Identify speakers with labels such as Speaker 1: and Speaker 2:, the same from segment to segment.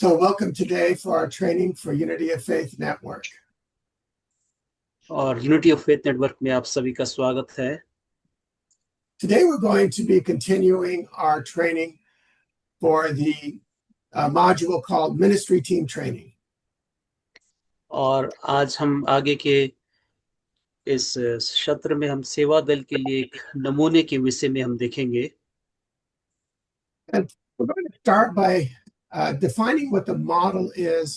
Speaker 1: So welcome today for our training for Unity of Faith Network.
Speaker 2: और unity of faith network में आप सभी का स्वागत है।
Speaker 1: Today we're going to be continuing our training for the module called Ministry Team Training.
Speaker 2: और आज हम आगे के इस सत्र में हम सेवा दल के लिए एक नमूने के विषय में हम देखेंगे।
Speaker 1: And we're going to start by defining what the model is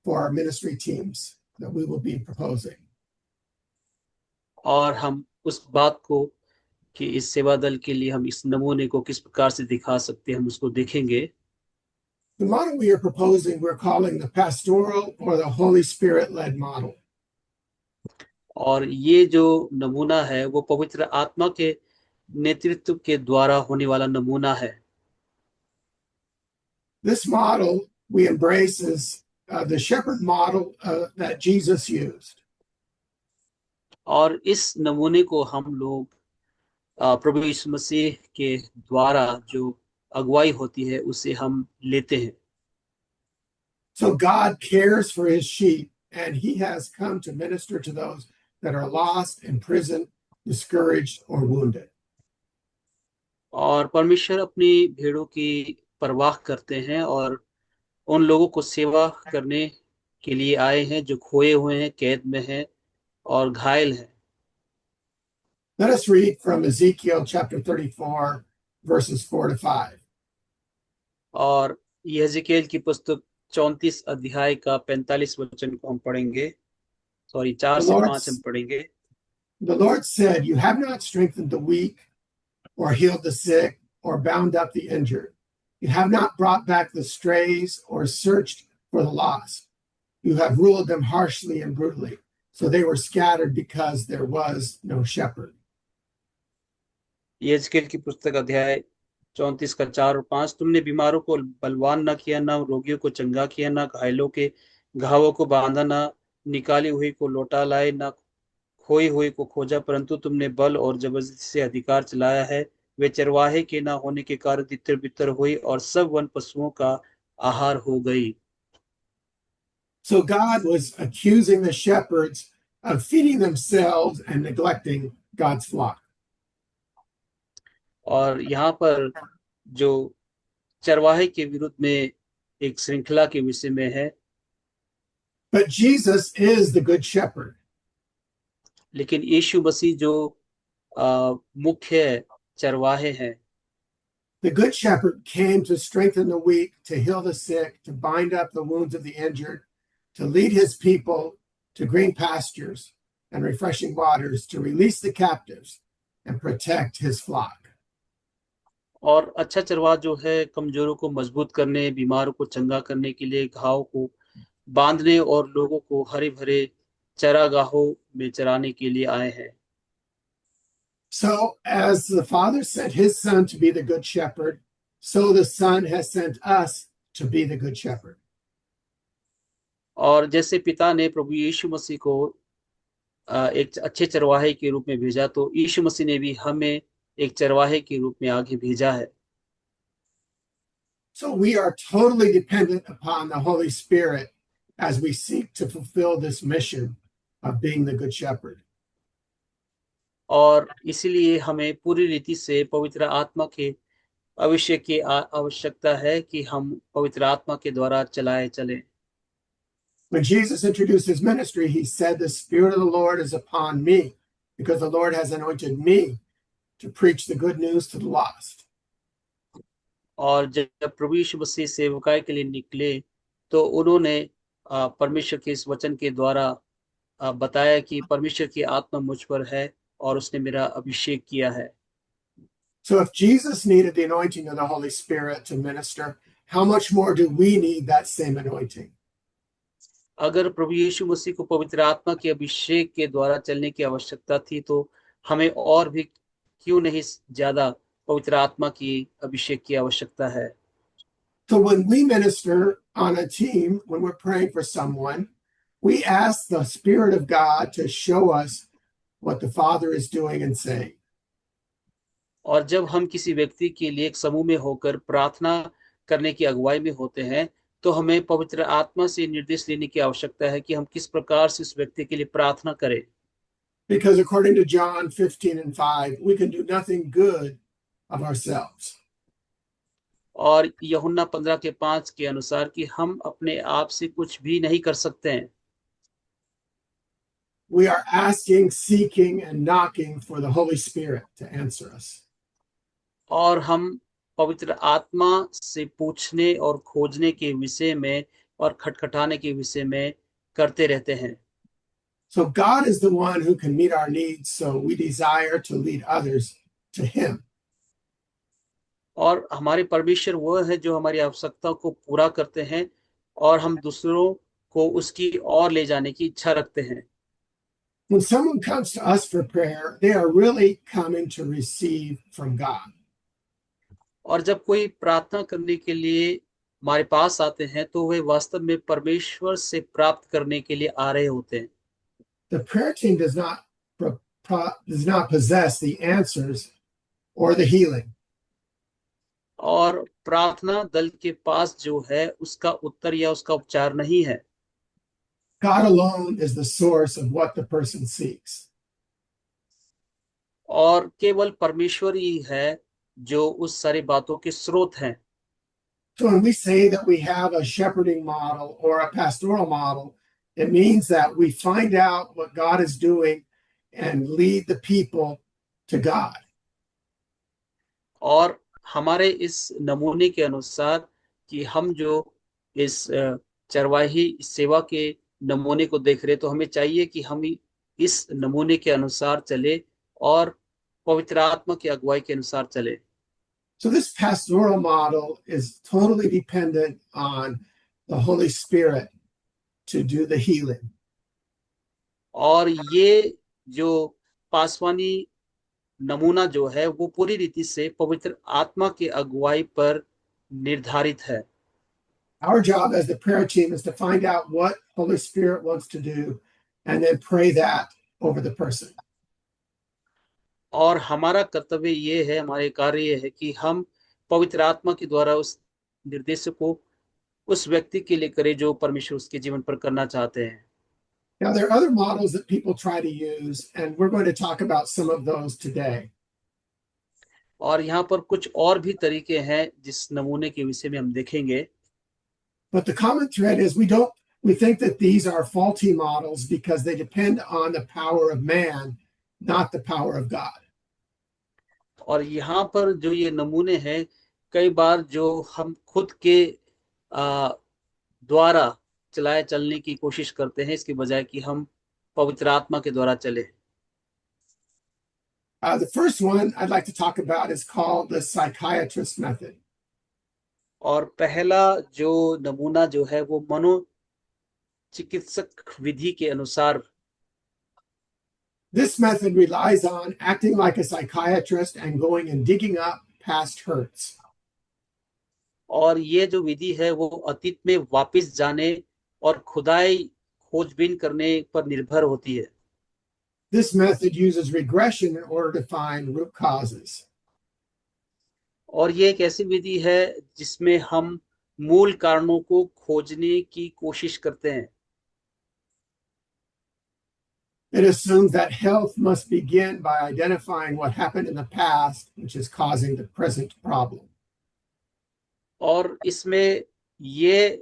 Speaker 1: for our ministry teams that we will be proposing.
Speaker 2: और हम उस बात को कि इस सेवा दल के लिए हम इस नमूने को किस प्रकार से दिखा सकते हैं हम उसको देखेंगे।
Speaker 1: The model we are proposing, we're calling the pastoral or the Holy Spirit-led model.
Speaker 2: और ये जो नमूना है वो पवित्र आत्मा के नेतृत्व के द्वारा होने वाला नमूना है।
Speaker 1: This model we embrace is the shepherd model that Jesus used.
Speaker 2: और इस नमूने को हम लोग प्रभु यीशु मसीह के द्वारा जो अगुवाई होती है उसे हम लेते हैं।
Speaker 1: So God cares for his sheep, and he has come to minister to those that are lost, imprisoned, discouraged, or wounded.
Speaker 2: और परमेश्वर अपनी भेड़ों की परवाह करते हैं और उन लोगों को सेवा करने के लिए आए हैं जो खोए हुए हैं, कैद में हैं और घायल हैं।
Speaker 1: Let us read from Ezekiel chapter 34, verses 4 to 5.
Speaker 2: और यहेजकेल की पुस्तक 34 अध्याय का 45 वचन को हम पढ़ेंगे। 4 से 5 हम पढ़ेंगे।
Speaker 1: The Lord said, "You have not strengthened the weak, or healed the sick, or bound up the injured. You have not brought back the strays, or searched for the lost. You have ruled them harshly and brutally, so they were scattered because there was no shepherd."
Speaker 2: यहेजकेल की पुस्तक अध्याय 34 का 4 और 5। तुमने बीमारों को बलवान न किया, न रोगियों को चंगा किया, न घायलों के घावों को बांधा, न निकाली हुई को लौटा लाए, न खोई हुई को खोजा, परंतु तुमने बल और जबरदस्ती से अधिकार चलाया है। वे चरवाहे के न होने के कारण तितर बितर हुई और सब वन पशुओं का आहार हो गई।
Speaker 1: So God was accusing the shepherds of feeding themselves and neglecting God's flock.
Speaker 2: और यहाँ पर जो चरवाहे के विरुद्ध में एक श्रृंखला के विषय में है।
Speaker 1: But Jesus is the good shepherd.
Speaker 2: लेकिन यीशु मसीह जो मुख्य चरवाहे हैं।
Speaker 1: The good shepherd came to strengthen the weak, to heal the sick, to bind up the wounds of the injured, to lead his people to green pastures and refreshing waters, to release the captives and protect his flock.
Speaker 2: और अच्छा चरवाहा जो है कमजोरों को मजबूत करने, बीमारों को चंगा करने के लिए, घाव को बांधने और लोगों को हरे भरे चरागाहों में चराने के लिए आए हैं।
Speaker 1: So, as the Father sent his Son to be the good shepherd, so the Son has sent us to be the good shepherd.
Speaker 2: और जैसे पिता ने प्रभु यीशु मसीह को एक अच्छे चरवाहे के रूप में भेजा, तो यीशु मसीह ने भी हमें एक चरवाहे के रूप में आगे भेजा है।
Speaker 1: So we are totally dependent upon the Holy Spirit as we seek to fulfill this mission of being the good shepherd.
Speaker 2: और इसीलिए हमें पूरी रीति से पवित्र आत्मा के अभिषेक की आवश्यकता है कि हम पवित्र आत्मा के द्वारा चलाए चलें।
Speaker 1: When Jesus introduced his ministry, he said, "The Spirit of the Lord is upon me, because the Lord has anointed me to preach the good news to the lost."
Speaker 2: और जब प्रभु यीशु मसीह सेवकाई के लिए निकले तो उन्होंने परमेश्वर के इस वचन के द्वारा बताया कि परमेश्वर की आत्मा मुझ पर है और उसने मेरा अभिषेक किया है।
Speaker 1: So if Jesus needed the anointing of the Holy Spirit to minister, how much more do we need that same anointing?
Speaker 2: अगर प्रभु यीशु मसीह को पवित्र आत्मा के अभिषेक के द्वारा चलने की आवश्यकता थी तो हमें और भी क्यों नहीं ज्यादा पवित्र आत्मा की अभिषेक की आवश्यकता है।
Speaker 1: So when we minister on a team, when we're praying for someone, we ask the Spirit of God to show us what the Father is doing and saying.
Speaker 2: और जब हम किसी व्यक्ति के लिए एक समूह में होकर प्रार्थना करने की अगुवाई में होते हैं तो हमें पवित्र आत्मा से निर्देश लेने की आवश्यकता है कि हम किस प्रकार से उस व्यक्ति के लिए प्रार्थना करें।
Speaker 1: Because according to John 15:5, we can do nothing good of ourselves.
Speaker 2: और यूहन्ना 15:5 के अनुसार कि हम अपने आप से कुछ भी नहीं कर सकते हैं।
Speaker 1: We are asking, seeking, and knocking for the Holy Spirit to answer us.
Speaker 2: और हम पवित्र आत्मा से पूछने और खोजने के विषय में और खटखटाने के विषय में करते रहते हैं।
Speaker 1: So God is the one who can meet our needs, so we desire to lead others to Him.
Speaker 2: और हमारे परमेश्वर वह है जो हमारी आवश्यकता को पूरा करते हैं और हम दूसरों को उसकी ओर ले जाने की इच्छा रखते हैं।
Speaker 1: When someone comes to us for prayer, they are really coming to receive from God.
Speaker 2: और जब कोई प्रार्थना करने के लिए हमारे पास आते हैं तो वे वास्तव में परमेश्वर से प्राप्त करने के लिए आ रहे होते हैं।
Speaker 1: The prayer team does not possess the answers or the healing.
Speaker 2: और प्रार्थना दल के पास जो है उसका उत्तर या उसका उपचार नहीं है।
Speaker 1: God alone is the source of what the person seeks.
Speaker 2: और केवल परमेश्वर ही है जो उस सारी बातों के स्रोत हैं।
Speaker 1: So when we say that we have a shepherding model or a pastoral model, it means that we find out what God is doing and lead the people to God.
Speaker 2: और हमारे इस नमूने के अनुसार कि हम जो इस चरवाही सेवा के नमूने को देख रहे तो हमें चाहिए कि हम इस नमूने के अनुसार चले और पवित्र आत्मा की अगुवाई के अनुसार चले।
Speaker 1: So this pastoral model is totally dependent on the Holy Spirit to do the healing.
Speaker 2: और ये जो पासवानी नमूना जो है वो पूरी रीति से पवित्र आत्मा की अगुवाई पर निर्धारित है।
Speaker 1: Our job as the prayer team is to find out what Holy Spirit wants to do and then pray that over the person.
Speaker 2: और हमारा कर्तव्य ये है, हमारे कार्य ये है कि हम पवित्र आत्मा के द्वारा उस निर्देश को उस व्यक्ति के लिए करें जो परमेश्वर उसके जीवन पर करना चाहते हैं।
Speaker 1: Now, there are other models that people try to use, and we're going to talk about some of those today.
Speaker 2: और यहाँ पर कुछ और भी तरीके हैं जिस नमूने के विषय में हम देखेंगे।
Speaker 1: But the common thread is we think that these are faulty models because they depend on the power of man, not the power of God.
Speaker 2: और यहाँ पर जो ये नमूने हैं कई बार जो हम खुद के द्वारा चलाए चलने की कोशिश करते हैं इसके बजाय कि हम पवित्र आत्मा के द्वारा चले।
Speaker 1: The first one I'd like to talk about is called the psychiatrist method.
Speaker 2: और पहला जो नमूना जो है वो मनोचिकित्सक विधि के अनुसार।
Speaker 1: This method relies on acting like a psychiatrist and going and digging up past hurts.
Speaker 2: और ये जो विधि है वो अतीत में वापस जाने और खुदाई खोजबीन करने पर निर्भर होती है।
Speaker 1: This method uses regression in order to find root causes.
Speaker 2: और ये एक ऐसी विधि है जिसमें हम मूल कारणों को खोजने की कोशिश करते हैं।
Speaker 1: It assumes that health must begin by identifying what happened in the past, which is causing the present problem.
Speaker 2: और इसमें ये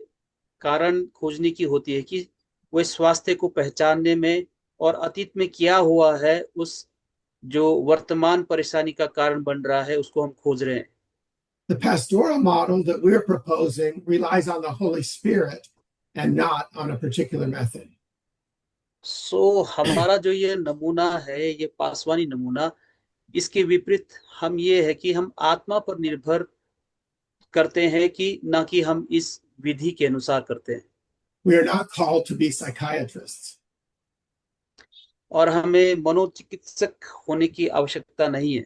Speaker 2: कारण खोजने की होती है कि वे स्वास्थ्य को पहचानने में और अतीत में क्या हुआ है उस जो वर्तमान परेशानी का कारण बन रहा है उसको हम खोज रहे हैं।
Speaker 1: The pastoral model that we're proposing relies on the Holy Spirit and not on a particular method.
Speaker 2: हमारा जो ये नमूना है ये पासवानी नमूना इसके विपरीत हम ये है कि हम आत्मा पर निर्भर करते हैं कि ना कि हम इस विधि के अनुसार करते हैं।
Speaker 1: We are not called to be psychiatrists.
Speaker 2: और हमें मनोचिकित्सक होने की आवश्यकता नहीं है।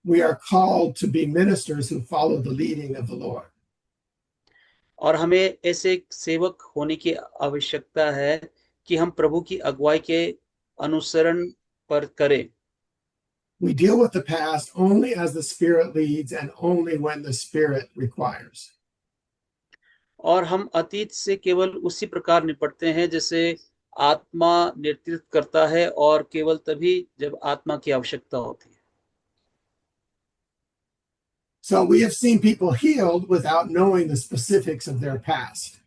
Speaker 1: We are called to be ministers who follow the leading of the Lord.
Speaker 2: और हमें ऐसे एक सेवक होने की आवश्यकता है कि हम प्रभु की अगुवाई के अनुसरण पर करें।
Speaker 1: We deal with the past only as the Spirit leads and only when the Spirit requires.
Speaker 2: और हम अतीत से केवल उसी प्रकार निपटते हैं जैसे आत्मा नेतृत्व करता है, और केवल तभी जब आत्मा की आवश्यकता होती है।
Speaker 1: So we have seen people healed without knowing the specifics of their past.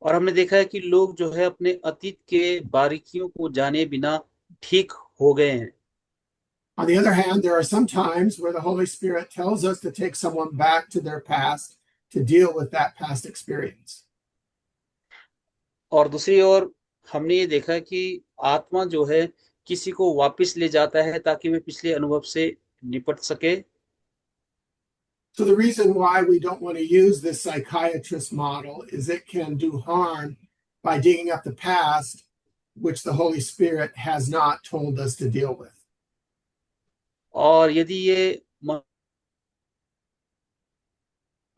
Speaker 2: और हमने देखा है कि लोग जो है अपने अतीत के बारीकियों को जाने बिना ठीक हो गए हैं।
Speaker 1: On the other hand, there are some times where the Holy Spirit tells us to take someone back to their past to deal with that past experience.
Speaker 2: और दूसरी ओर हमने ये देखा कि आत्मा जो है किसी को वापस ले जाता है ताकि वे पिछले अनुभव से निपट सके।
Speaker 1: So the reason why we don't want to use this psychiatrist model is it can do harm by digging up the past, which the Holy Spirit has not told us to deal with.
Speaker 2: और यदि ये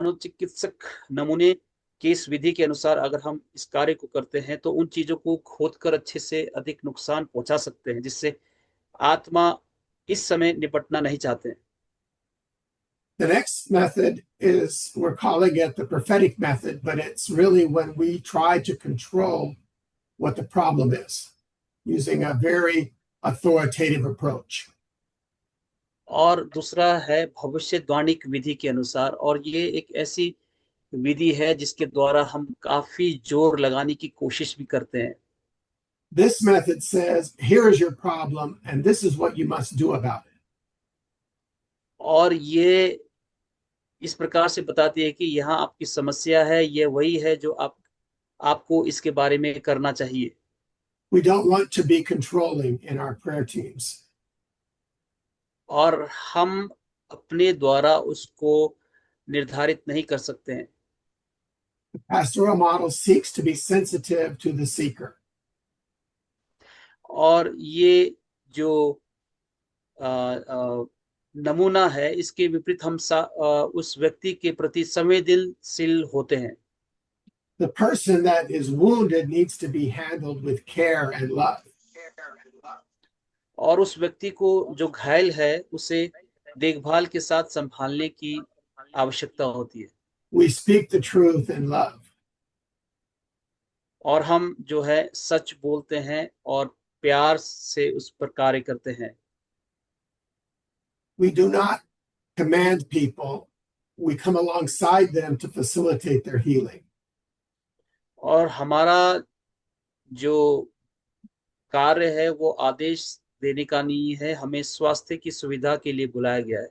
Speaker 2: मनोचिकित्सक नमूने की इस विधि के अनुसार अगर हम इस कार्य को करते हैं तो उन चीजों को खोदकर अच्छे से अधिक नुकसान पहुंचा सकते हैं जिससे आत्मा इस समय निपटना नहीं चाहते हैं।
Speaker 1: The next method is, we're calling it the prophetic method, but it's really when we try to control what the problem is using a very authoritative approach.
Speaker 2: और दूसरा है भविष्यवाणिक विधि के अनुसार, और ये एक ऐसी विधि है जिसके द्वारा हम काफी जोर लगाने की कोशिश भी करते हैं।
Speaker 1: This method says, here is your problem, and this is what you must do about it.
Speaker 2: और ये इस प्रकार से बताती है कि यहाँ आपकी समस्या है, ये वही है जो आपको इसके बारे में करना चाहिए।
Speaker 1: We don't want to be controlling in our prayer teams.
Speaker 2: और हम अपने द्वारा उसको निर्धारित नहीं कर सकते हैं।
Speaker 1: The pastoral model seeks to be sensitive to the seeker.
Speaker 2: और ये जो नमूना है इसके विपरीत हम उस व्यक्ति के प्रति संवेदनशील होते हैं।
Speaker 1: The person that is wounded needs to be handled with care and love.
Speaker 2: और उस व्यक्ति को जो घायल है उसे देखभाल के साथ संभालने की आवश्यकता होती है।
Speaker 1: We speak the truth in love.
Speaker 2: और हम जो है सच बोलते हैं और प्यार से उस पर कार्य करते हैं।
Speaker 1: We do not command people. We come alongside them to facilitate their healing.
Speaker 2: और हमारा जो कार्य है वो आदेश देने का नहीं है, हमें स्वास्थ्य की सुविधा के लिए बुलाया गया है।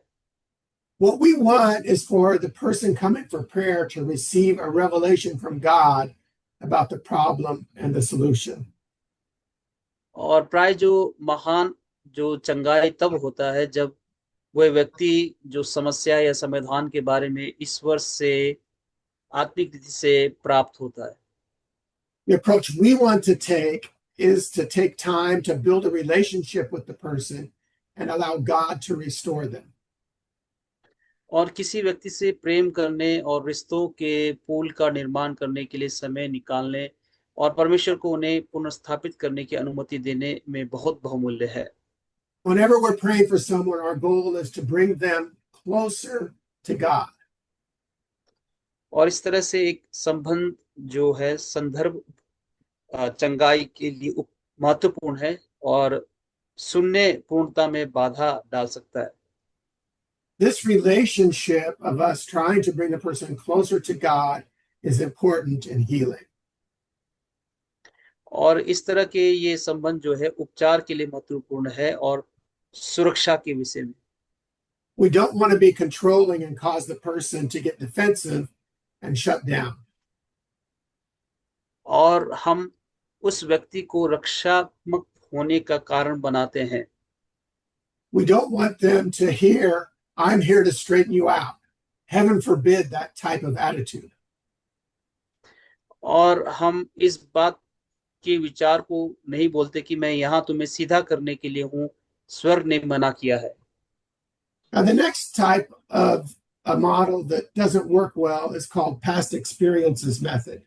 Speaker 1: What we want is for the person coming for prayer to receive a revelation from God about the problem and the solution.
Speaker 2: और प्राय जो महान जो चंगाई तब होता है जब वह व्यक्ति जो समस्या या समाधान के बारे में ईश्वर से आत्मिक रीति से प्राप्त होता है।
Speaker 1: The approach we want to take is to take time to build a relationship with the person and allow God to restore them.
Speaker 2: और किसी व्यक्ति से प्रेम करने और रिश्तों के पुल का निर्माण करने के लिए समय निकालने और परमेश्वर को उन्हें पुनर्स्थापित करने की अनुमति देने में बहुत बहुमूल्य है।
Speaker 1: Whenever we're praying for someone, our goal is to bring them closer to God.
Speaker 2: और इस तरह से एक संबंध जो है संदर्भ चंगाई के लिए महत्वपूर्ण है और सुनने पूर्णता में बाधा डाल सकता है।
Speaker 1: This relationship of us trying to bring the person closer to God is important in healing.
Speaker 2: और इस तरह के ये संबंध जो है उपचार के लिए महत्वपूर्ण है और सुरक्षा के विषय में।
Speaker 1: We don't want to be controlling and cause the person to get defensive and shut down.
Speaker 2: और हम उस व्यक्ति को रक्षात्मक होने का कारण बनाते हैं।
Speaker 1: We don't want them to hear, I'm here to straighten you out. Heaven forbid that type of attitude.
Speaker 2: और हम इस बात के विचार को नहीं बोलते कि मैं यहाँ तुम्हें सीधा करने के लिए हूँ, स्वर्ग ने मना किया है।
Speaker 1: Now, the next type of a model that doesn't work well is called past experiences method.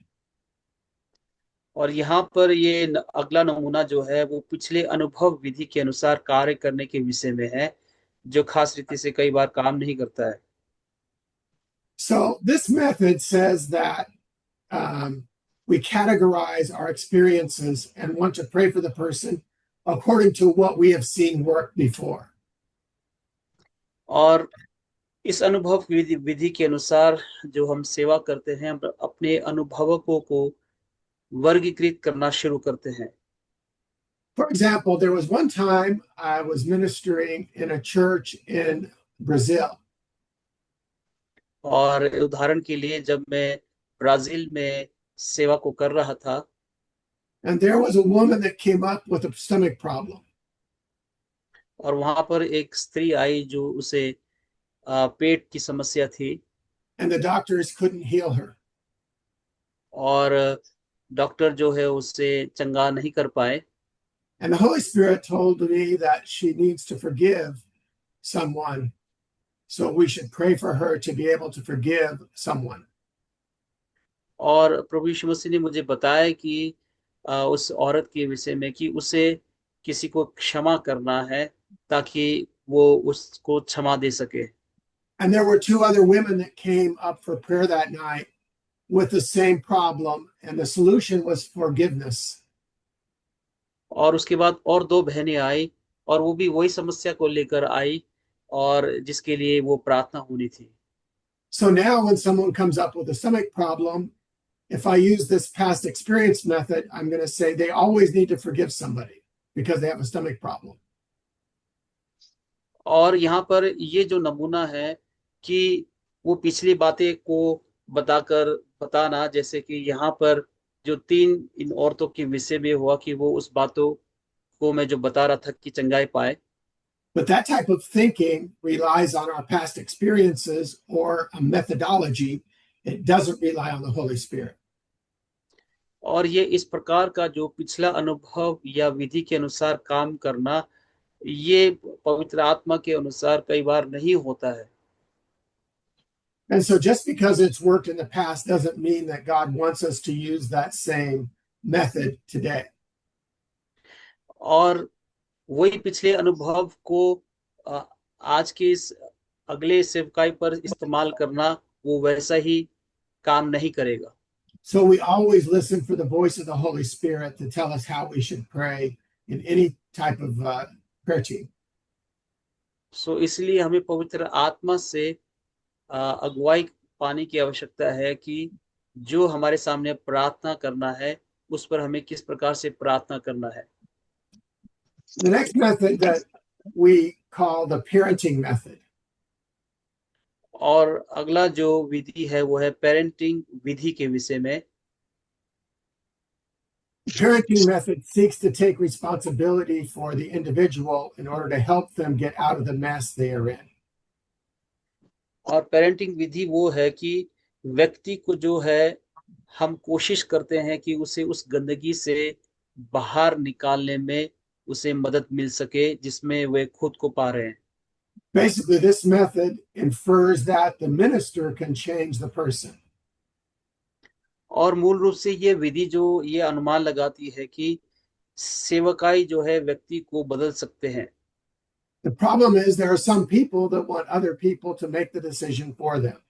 Speaker 2: और यहाँ पर ये अगला नमूना जो है वो पिछले अनुभव विधि के अनुसार कार्य करने के विषय में है, जो खास रीति से कई बार काम नहीं करता है।
Speaker 1: So this method says that we categorize our experiences and want to pray for the person according to what we have seen work before.
Speaker 2: और इस अनुभव की विधि के अनुसार जो हम सेवा करते हैं, हम अपने अनुभवों को वर्गीकृत करना शुरू करते हैं.
Speaker 1: For example, there was one time I was ministering in a church in Brazil.
Speaker 2: और उदाहरण के लिए जब मैं ब्राजील में सेवा को कर रहा था,
Speaker 1: And there was a woman that came up with a stomach problem.
Speaker 2: और वहां पर एक स्त्री आई जो उसे पेट की समस्या थी,
Speaker 1: And the doctors couldn't heal her.
Speaker 2: और डॉक्टर जो है उससे चंगा नहीं कर पाए.
Speaker 1: And the Holy Spirit told me that she needs to forgive someone. So we should pray for her to be able to forgive someone.
Speaker 2: और प्रभु यीशु मसीह ने मुझे बताया कि उस औरत के विषय में कि उसे किसी को क्षमा करना है ताकि वो उसको क्षमा दे सके.
Speaker 1: And there were two other women that came up for prayer that night with the same problem, and the solution was forgiveness.
Speaker 2: और उसके बाद और दो बहनें आई और वो भी वही समस्या को लेकर आई और जिसके लिए वो प्रार्थना होनी थी.
Speaker 1: So now when someone comes up with a stomach problem, if I use this past experience method, I'm going to say they always need to forgive somebody because they have a stomach problem.
Speaker 2: और यहाँ पर ये जो नमूना है कि वो पिछली बातें को बताना, जैसे कि यहाँ पर जो तीन इन औरतों के विषय में हुआ कि वो उस बातों को मैं जो बता रहा था कि चंगाई पाए.
Speaker 1: But that type of thinking relies on our past experiences or a methodology. It doesn't rely on the Holy Spirit.
Speaker 2: और ये इस प्रकार का जो पिछला अनुभव या विधि के अनुसार काम करना, ये पवित्र आत्मा के अनुसार कई बार नहीं होता है.
Speaker 1: And so just because it's worked in the past doesn't mean that God wants us to use that same method today.
Speaker 2: और वही पिछले अनुभव को आज के इस अगले सेवकाई पर इस्तेमाल करना वो वैसा ही काम नहीं करेगा.
Speaker 1: So we always listen for the voice of the Holy Spirit to tell us how we should pray in any type of prayer team.
Speaker 2: सो इसलिए हमें पवित्र आत्मा से अगुवाई पाने की आवश्यकता है कि जो हमारे सामने प्रार्थना करना है उस पर हमें किस प्रकार से प्रार्थना करना है.
Speaker 1: The next method that we call the parenting method.
Speaker 2: और अगला जो विधि है वो है पेरेंटिंग विधि के विषय में.
Speaker 1: The parenting method seeks to take responsibility for the individual in order to help them get out of the mess they are in.
Speaker 2: और पेरेंटिंग विधि वो है कि व्यक्ति को जो है हम कोशिश करते हैं कि उसे उस गंदगी से बाहर निकालने में उसे मदद मिल सके जिसमें वे खुद को पा रहे हैं.
Speaker 1: Basically, this method infers that the minister can change the person.
Speaker 2: और मूल रूप से ये विधि जो ये अनुमान लगाती है कि सेवकाई जो है व्यक्ति को बदल सकते हैं.
Speaker 1: The problem is there are some people that want other people to make the decision for them.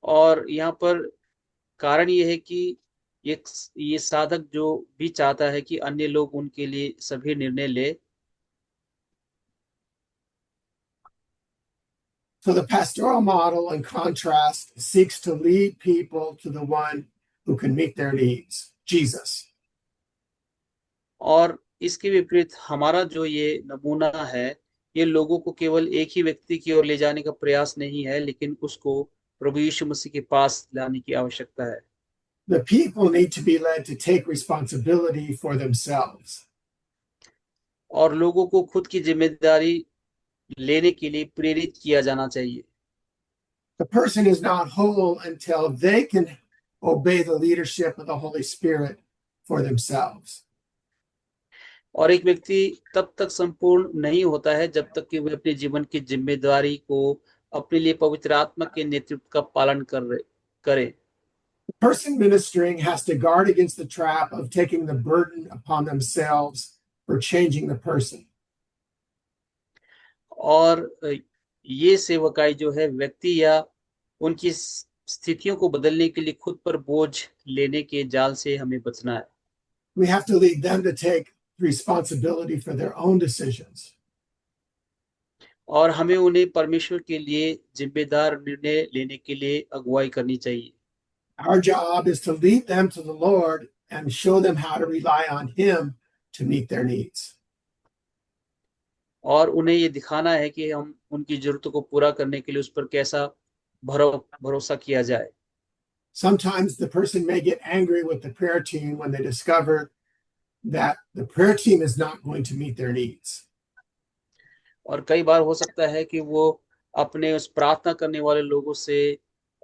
Speaker 2: और यहाँ पर कारण ये है कि ये साधक जो भी चाहता है कि अन्य लोग उनके लिए सभी निर्णय ले.
Speaker 1: So the pastoral model, in contrast, seeks to lead people to the one who can meet their needs, Jesus.
Speaker 2: और इसके विपरीत हमारा जो ये नमूना है ये लोगों को केवल एक ही व्यक्ति की ओर ले जाने का प्रयास नहीं है, लेकिन उसको प्रभु यीशु मसीह के पास लाने की आवश्यकता है.
Speaker 1: The people need to be led to take responsibility for themselves.
Speaker 2: और लोगों को खुद की जिम्मेदारी लेने के लिए प्रेरित किया जाना चाहिए.
Speaker 1: The person is not whole until they can obey the leadership of the Holy Spirit for themselves.
Speaker 2: और एक व्यक्ति तब तक संपूर्ण नहीं होता है जब तक कि वह अपने जीवन की जिम्मेदारी को अपने लिए पवित्र आत्मा के नेतृत्व का पालन करे.
Speaker 1: The person ministering has to guard against the trap of taking the burden upon themselves for changing the person.
Speaker 2: और ये सेवकाई जो है व्यक्ति या उनकी स्थितियों को बदलने के लिए खुद पर बोझ लेने के जाल से हमें बचना है।
Speaker 1: We have to lead them to take responsibility for their own decisions.
Speaker 2: और हमें उन्हें परमेश्वर के लिए जिम्मेदार निर्णय लेने के लिए अगुवाई करनी चाहिए।
Speaker 1: Our job is to lead them to the Lord and show them how to rely on Him to meet their needs.
Speaker 2: और उन्हें ये दिखाना है कि हम उनकी जरूरतों को पूरा करने के लिए उस पर कैसा भरोसा किया जाए।
Speaker 1: Sometimes the person may get angry with the prayer team when they discover that the prayer team is not going to meet their needs.
Speaker 2: और कई बार हो सकता है कि वो अपने उस प्रार्थना करने वाले लोगों से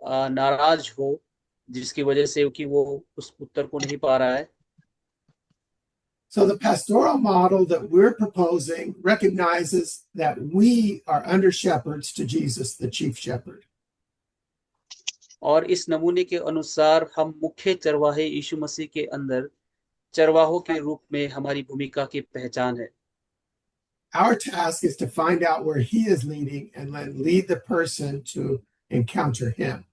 Speaker 2: नाराज हो, जिसकी वजह से कि वो उस उत्तर को नहीं पा रहा है।
Speaker 1: So the pastoral model that we're proposing recognizes that we are under shepherds to Jesus, the chief shepherd.
Speaker 2: और इस नमूने के अनुसार हम मुख्य चरवाहे यीशु मसीह के अंदर चरवाहों के रूप में हमारी भूमिका की पहचान है।
Speaker 1: Our task is to find out where He is leading and then lead the person to encounter Him.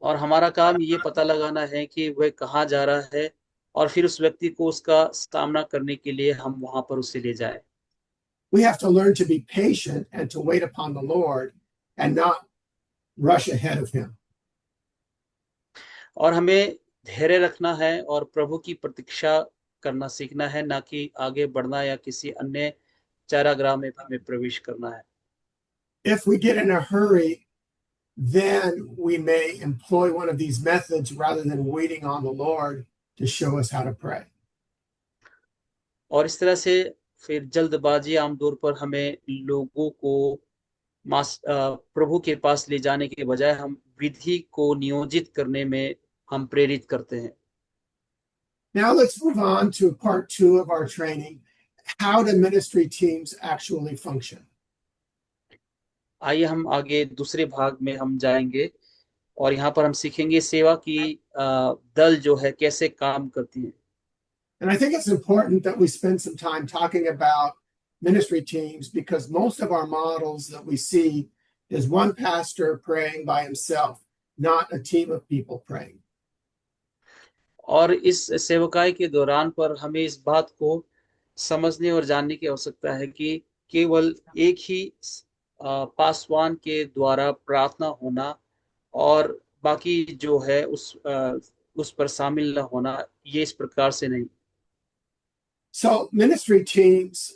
Speaker 2: और हमारा काम ये पता लगाना है कि वह कहाँ जा रहा है और फिर उस व्यक्ति को उसका सामना करने के लिए हम वहां पर उसे ले जाएं।
Speaker 1: We have to learn to be patient and to wait upon the Lord and not rush ahead of Him.
Speaker 2: और हमें धैर्य रखना है और प्रभु की प्रतीक्षा करना सीखना है, ना कि आगे बढ़ना या किसी अन्य चारागाह में हमें प्रवेश करना है।
Speaker 1: If we get in a hurry, then we may employ one of these methods rather than waiting on the Lord to show us how to pray.
Speaker 2: और इस तरह से फिर जल्दबाजी आमतौर पर हमें लोगों को प्रभु के पास ले जाने के बजाय हम विधि को नियोजित करने में हम प्रेरित करते हैं।
Speaker 1: Now let's move on to part 2 of our training, how do ministry teams actually function?
Speaker 2: आइए हम आगे दूसरे भाग में हम जाएंगे और यहाँ पर हम सीखेंगे सेवा की दल जो है कैसे काम करती है।
Speaker 1: And I think it's important that we spend some time talking about ministry teams because most of our models that we see is one pastor praying by himself, not a team of people praying.
Speaker 2: और इस सेवकाई के दौरान पर हमें इस बात को समझने और जानने की आवश्यकता है कि केवल एक ही पासवान के द्वारा प्रार्थना होना और बाकी जो है उस पर शामिल न होना, ये इस प्रकार से नहीं।
Speaker 1: So ministry teams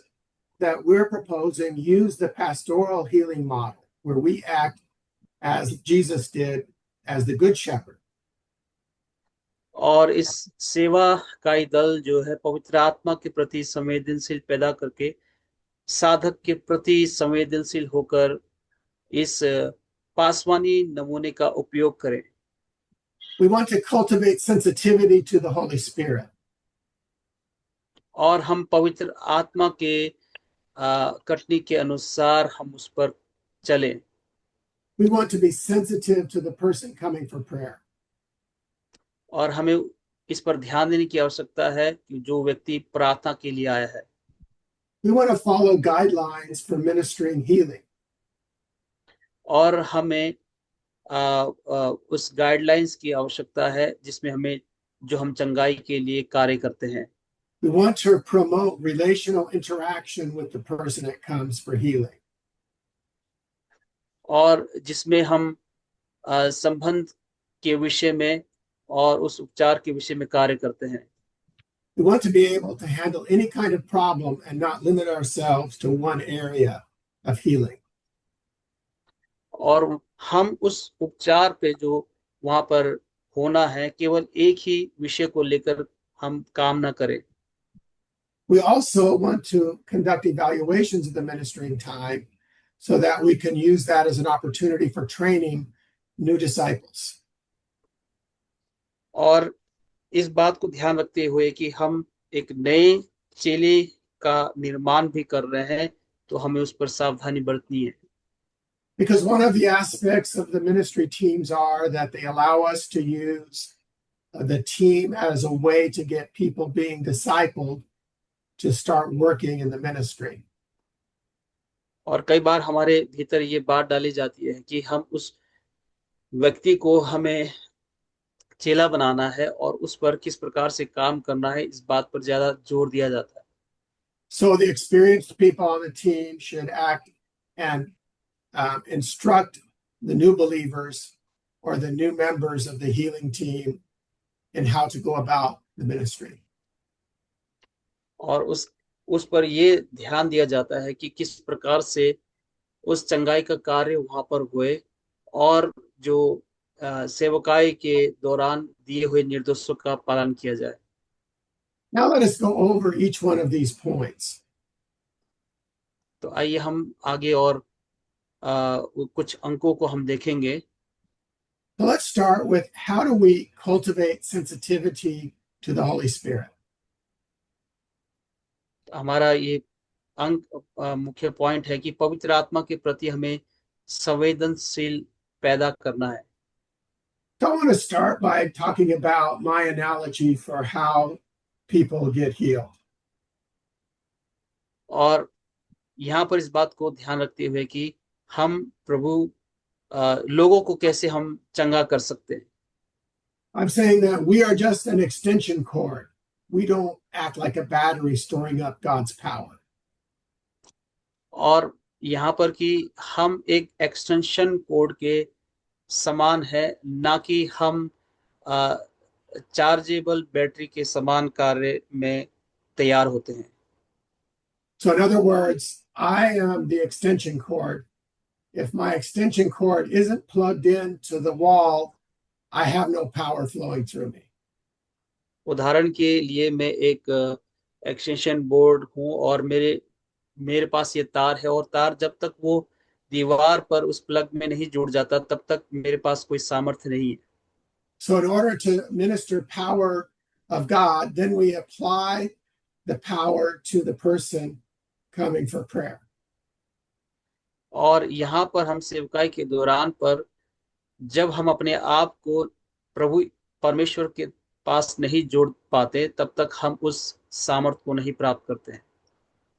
Speaker 1: that we're proposing use the pastoral healing model where we act as Jesus did as the good shepherd.
Speaker 2: और इस सेवा काई दल जो है पवित्र आत्मा के प्रति संवेदनशील पैदा करके साधक के प्रति संवेदनशील होकर इस पासवानी नमूने का उपयोग करें।
Speaker 1: We want to cultivate sensitivity to the Holy Spirit.
Speaker 2: और हम पवित्र आत्मा के कटनी के अनुसार हम उस पर चलें।
Speaker 1: We want to be sensitive to the person coming for prayer.
Speaker 2: और हमें इस पर ध्यान देने की आवश्यकता है कि जो व्यक्ति प्रार्थना के लिए आया है।
Speaker 1: We want to follow guidelines for ministering healing.
Speaker 2: और हमें उस गाइडलाइंस की आवश्यकता है जिसमें हमें जो हम चंगाई के लिए कार्य करते हैं।
Speaker 1: We want to promote relational interaction with the person that comes for healing.
Speaker 2: और जिसमें हम संबंध के विषय में और उस उपचार के विषय में कार्य करते हैं।
Speaker 1: We want to be able to handle any kind of problem and not limit ourselves to one area of healing.
Speaker 2: और हम उस उपचार पे जो वहां पर होना है केवल एक ही विषय को लेकर हम काम ना करें।
Speaker 1: We also want to conduct evaluations of the ministering time so that we can use that as an opportunity for training new disciples.
Speaker 2: और इस बात को ध्यान रखते हुए कि हम एक नए चेले का निर्माण भी कर रहे हैं, तो हमें उस पर सावधानी बरतनी है।
Speaker 1: Because one of the aspects of the ministry teams are that they allow us to use the team as a way to get people being discipled to start working in the ministry.
Speaker 2: और कई बार हमारे भीतर ये बात डाली जाती है कि हम उस व्यक्ति को हमें चेला बनाना है और उस पर किस प्रकार से काम करना है, इस बात पर ज्यादा जोर दिया जाता है।
Speaker 1: So the experienced people on the team should act and instruct the new believers or the new members of the healing team in how to go about the ministry.
Speaker 2: और उस पर ये ध्यान दिया जाता है कि किस प्रकार से उस चंगाई का कार्य वहां पर हुए, और जो सेवकाई के दौरान दिए हुए निर्देशों का पालन किया जाए।
Speaker 1: Now let us go over each one of these points.
Speaker 2: तो आइए हम आगे और कुछ अंकों को हम देखेंगे।
Speaker 1: So let's start with how do we cultivate sensitivity to the Holy Spirit?
Speaker 2: हमारा ये अंक मुख्य पॉइंट है कि पवित्र आत्मा के प्रति हमें संवेदनशील पैदा करना है।
Speaker 1: So I want to start by talking about my analogy for how people get healed.
Speaker 2: और यहाँ पर इस बात को ध्यान रखते हुए कि हम प्रभु लोगों को कैसे हम चंगा कर सकते हैं।
Speaker 1: I'm saying that we are just an extension cord. We don't act like a battery storing up God's power.
Speaker 2: और यहाँ पर कि हम एक एक्सटेंशन कोड के समान है, ना कि हम चार्जेबल बैटरी के समान कार्य में तैयार होते हैं।
Speaker 1: So in other words, I am the extension cord. If my extension cord isn't plugged into the wall, I have no power flowing through me.
Speaker 2: उदाहरण के लिए मैं एक एक्सटेंशन बोर्ड हूँ और मेरे पास ये तार है, और तार जब तक वो दीवार पर उस प्लग में नहीं जुड़ जाता तब तक मेरे पास कोई सामर्थ्य नहीं है।
Speaker 1: So in order to minister power of God, then we apply the power to the person coming for prayer.
Speaker 2: और यहाँ पर हम सेवकाई के दौरान पर जब हम अपने आप को प्रभु परमेश्वर के पास नहीं जोड़ पाते, तब तक हम उस सामर्थ्य को नहीं प्राप्त करते हैं।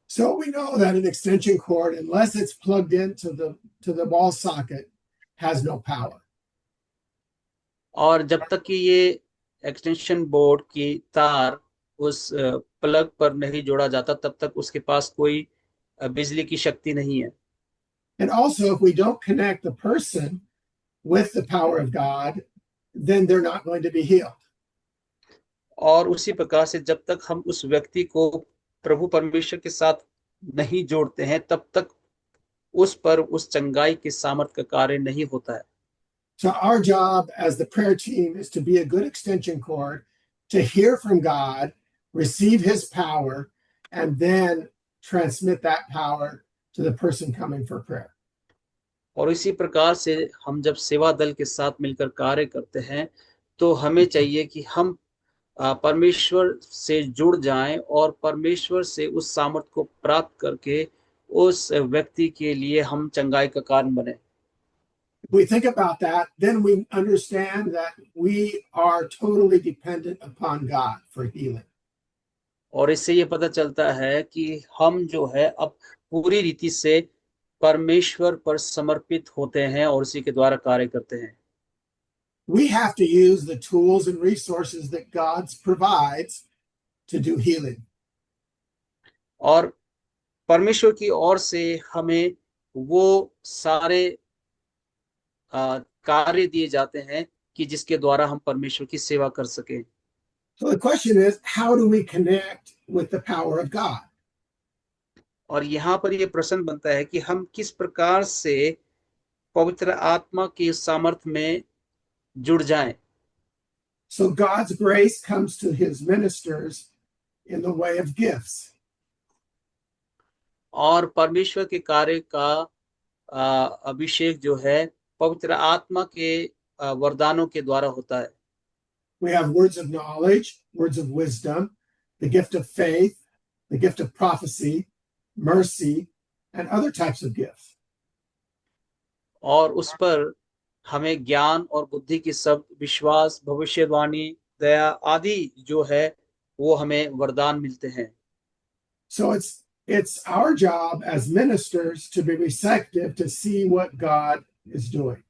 Speaker 1: So we know that an extension cord, unless it's plugged into the wall socket, has no power.
Speaker 2: और जब तक कि ये एक्सटेंशन बोर्ड की तार उस प्लग पर नहीं जोड़ा जाता, तब तक उसके पास कोई बिजली की शक्ति नहीं है।
Speaker 1: And also, if we don't connect the person with the power of God, then they're not going to be healed.
Speaker 2: और उसी प्रकार से जब तक हम उस व्यक्ति को प्रभु परमेश्वर के साथ नहीं जोड़ते हैं, तब तक उस पर उस चंगाई के सामर्थ्य का कार्य नहीं होता है।
Speaker 1: So our job as the prayer team is to be a good extension cord, to hear from God, receive his power, and then transmit that power to the person coming for prayer.
Speaker 2: और इसी प्रकार से हम जब सेवा दल के साथ मिलकर कार्य करते हैं, तो हमें चाहिए कि हम परमेश्वर से जुड़ जाएं और परमेश्वर से उस सामर्थ्य को प्राप्त करके उस व्यक्ति के लिए हम चंगाई का कारण बने।
Speaker 1: If we think about that, then we understand that we are totally dependent upon God for healing.
Speaker 2: और इससे ये पता चलता है कि हम जो है अब पूरी रीति से परमेश्वर पर समर्पित होते हैं और उसी के द्वारा कार्य करते हैं।
Speaker 1: We have to use the tools and resources that God provides to do healing.
Speaker 2: और परमेश्वर की ओर से हमें वो सारे कार्य दिए जाते हैं कि जिसके द्वारा हम परमेश्वर की सेवा कर सकें।
Speaker 1: So the question is, how do we connect with the power of God?
Speaker 2: और यहाँ पर ये प्रश्न बनता है कि हम किस प्रकार से पवित्र आत्मा के सामर्थ्य में जुड़ जाएं।
Speaker 1: So God's grace comes to his ministers in the way of gifts.
Speaker 2: और परमेश्वर के कार्य का अभिषेक जो है पवित्र आत्मा के वरदानों के द्वारा होता है।
Speaker 1: We have words of knowledge, words of wisdom, the gift of faith, the gift of prophecy, mercy, and other types of gifts.
Speaker 2: और उस पर हमें ज्ञान और बुद्धि की शब्द, विश्वास, भविष्यवाणी, दया आदि जो है वो हमें वरदान मिलते हैं।
Speaker 1: So it's our job as ministers to be receptive to see what God is doing.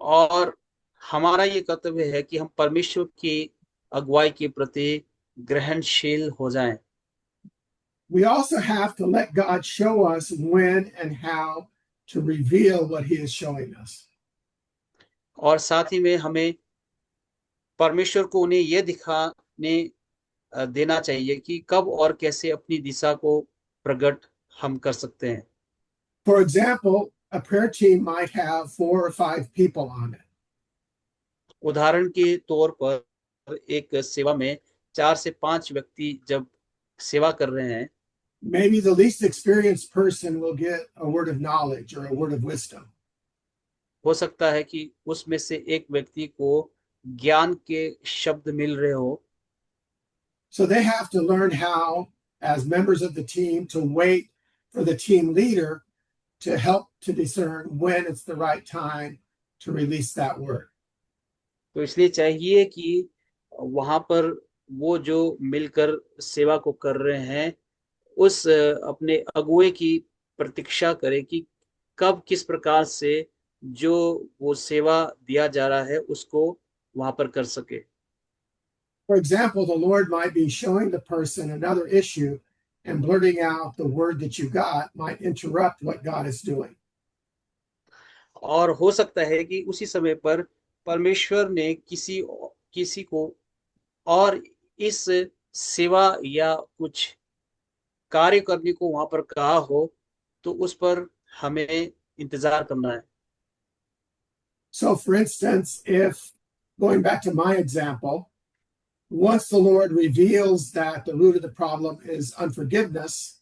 Speaker 2: और हमारा ये कर्तव्य है कि हम परमेश्वर की अगुवाई के प्रति ग्रहणशील हो जाएं।
Speaker 1: We also have to let God show us when and how to reveal what He is showing us.
Speaker 2: और साथ ही में हमें परमेश्वर को उन्हें यह दिखाने देना चाहिए कि कब और कैसे अपनी दिशा को प्रकट हम कर सकते हैं।
Speaker 1: For example, a prayer team might have 4 or 5 people on it.
Speaker 2: उदाहरण के तौर पर एक सेवा में 4 से 5 व्यक्ति जब सेवा कर रहे हैं,
Speaker 1: Maybe the least experienced person will get a word of knowledge or a word of wisdom.
Speaker 2: हो सकता है कि उसमें से एक व्यक्ति को ज्ञान के शब्द मिल रहे हो।
Speaker 1: So they have to learn how, as members of the team, to wait for the team leader to help to discern when it's the right time to release that word.
Speaker 2: तो इसलिए चाहिए कि वहां पर वो जो मिलकर सेवा को कर रहे हैं उस अपने अगुए की प्रतीक्षा करे कि कब किस प्रकार से जो वो सेवा दिया जा रहा है उसको वहां पर कर सके।
Speaker 1: For example, the Lord might be showing the person another issue, and blurting out the word that you got might interrupt what God is doing.
Speaker 2: और हो सकता है कि उसी समय पर परमेश्वर ने किसी किसी को और इस सेवा या कुछ कार्य करने को वहां पर कहा हो, तो उस पर हमें इंतजार करना है।
Speaker 1: So, for instance, if going back to my example, once the Lord reveals that the root of the problem is unforgiveness,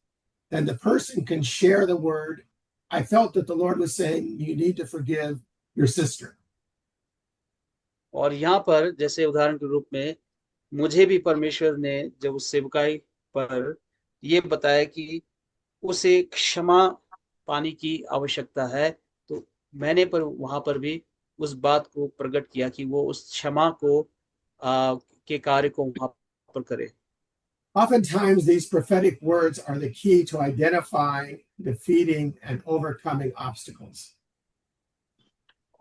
Speaker 1: then the person can share the word. I felt that the Lord was saying, you need to forgive your sister.
Speaker 2: और यहाँ पर जैसे उदाहरण के रूप में मुझे भी परमेश्वर ने जब उस सेवकाई पर ये बताया कि उसे क्षमा पाने की आवश्यकता है, तो मैंने पर वहां पर भी उस बात को प्रकट किया कि वो उस क्षमा को के कार्य को वहां पर करे।
Speaker 1: Oftentimes, these prophetic words are the key to identifying, defeating, and overcoming obstacles.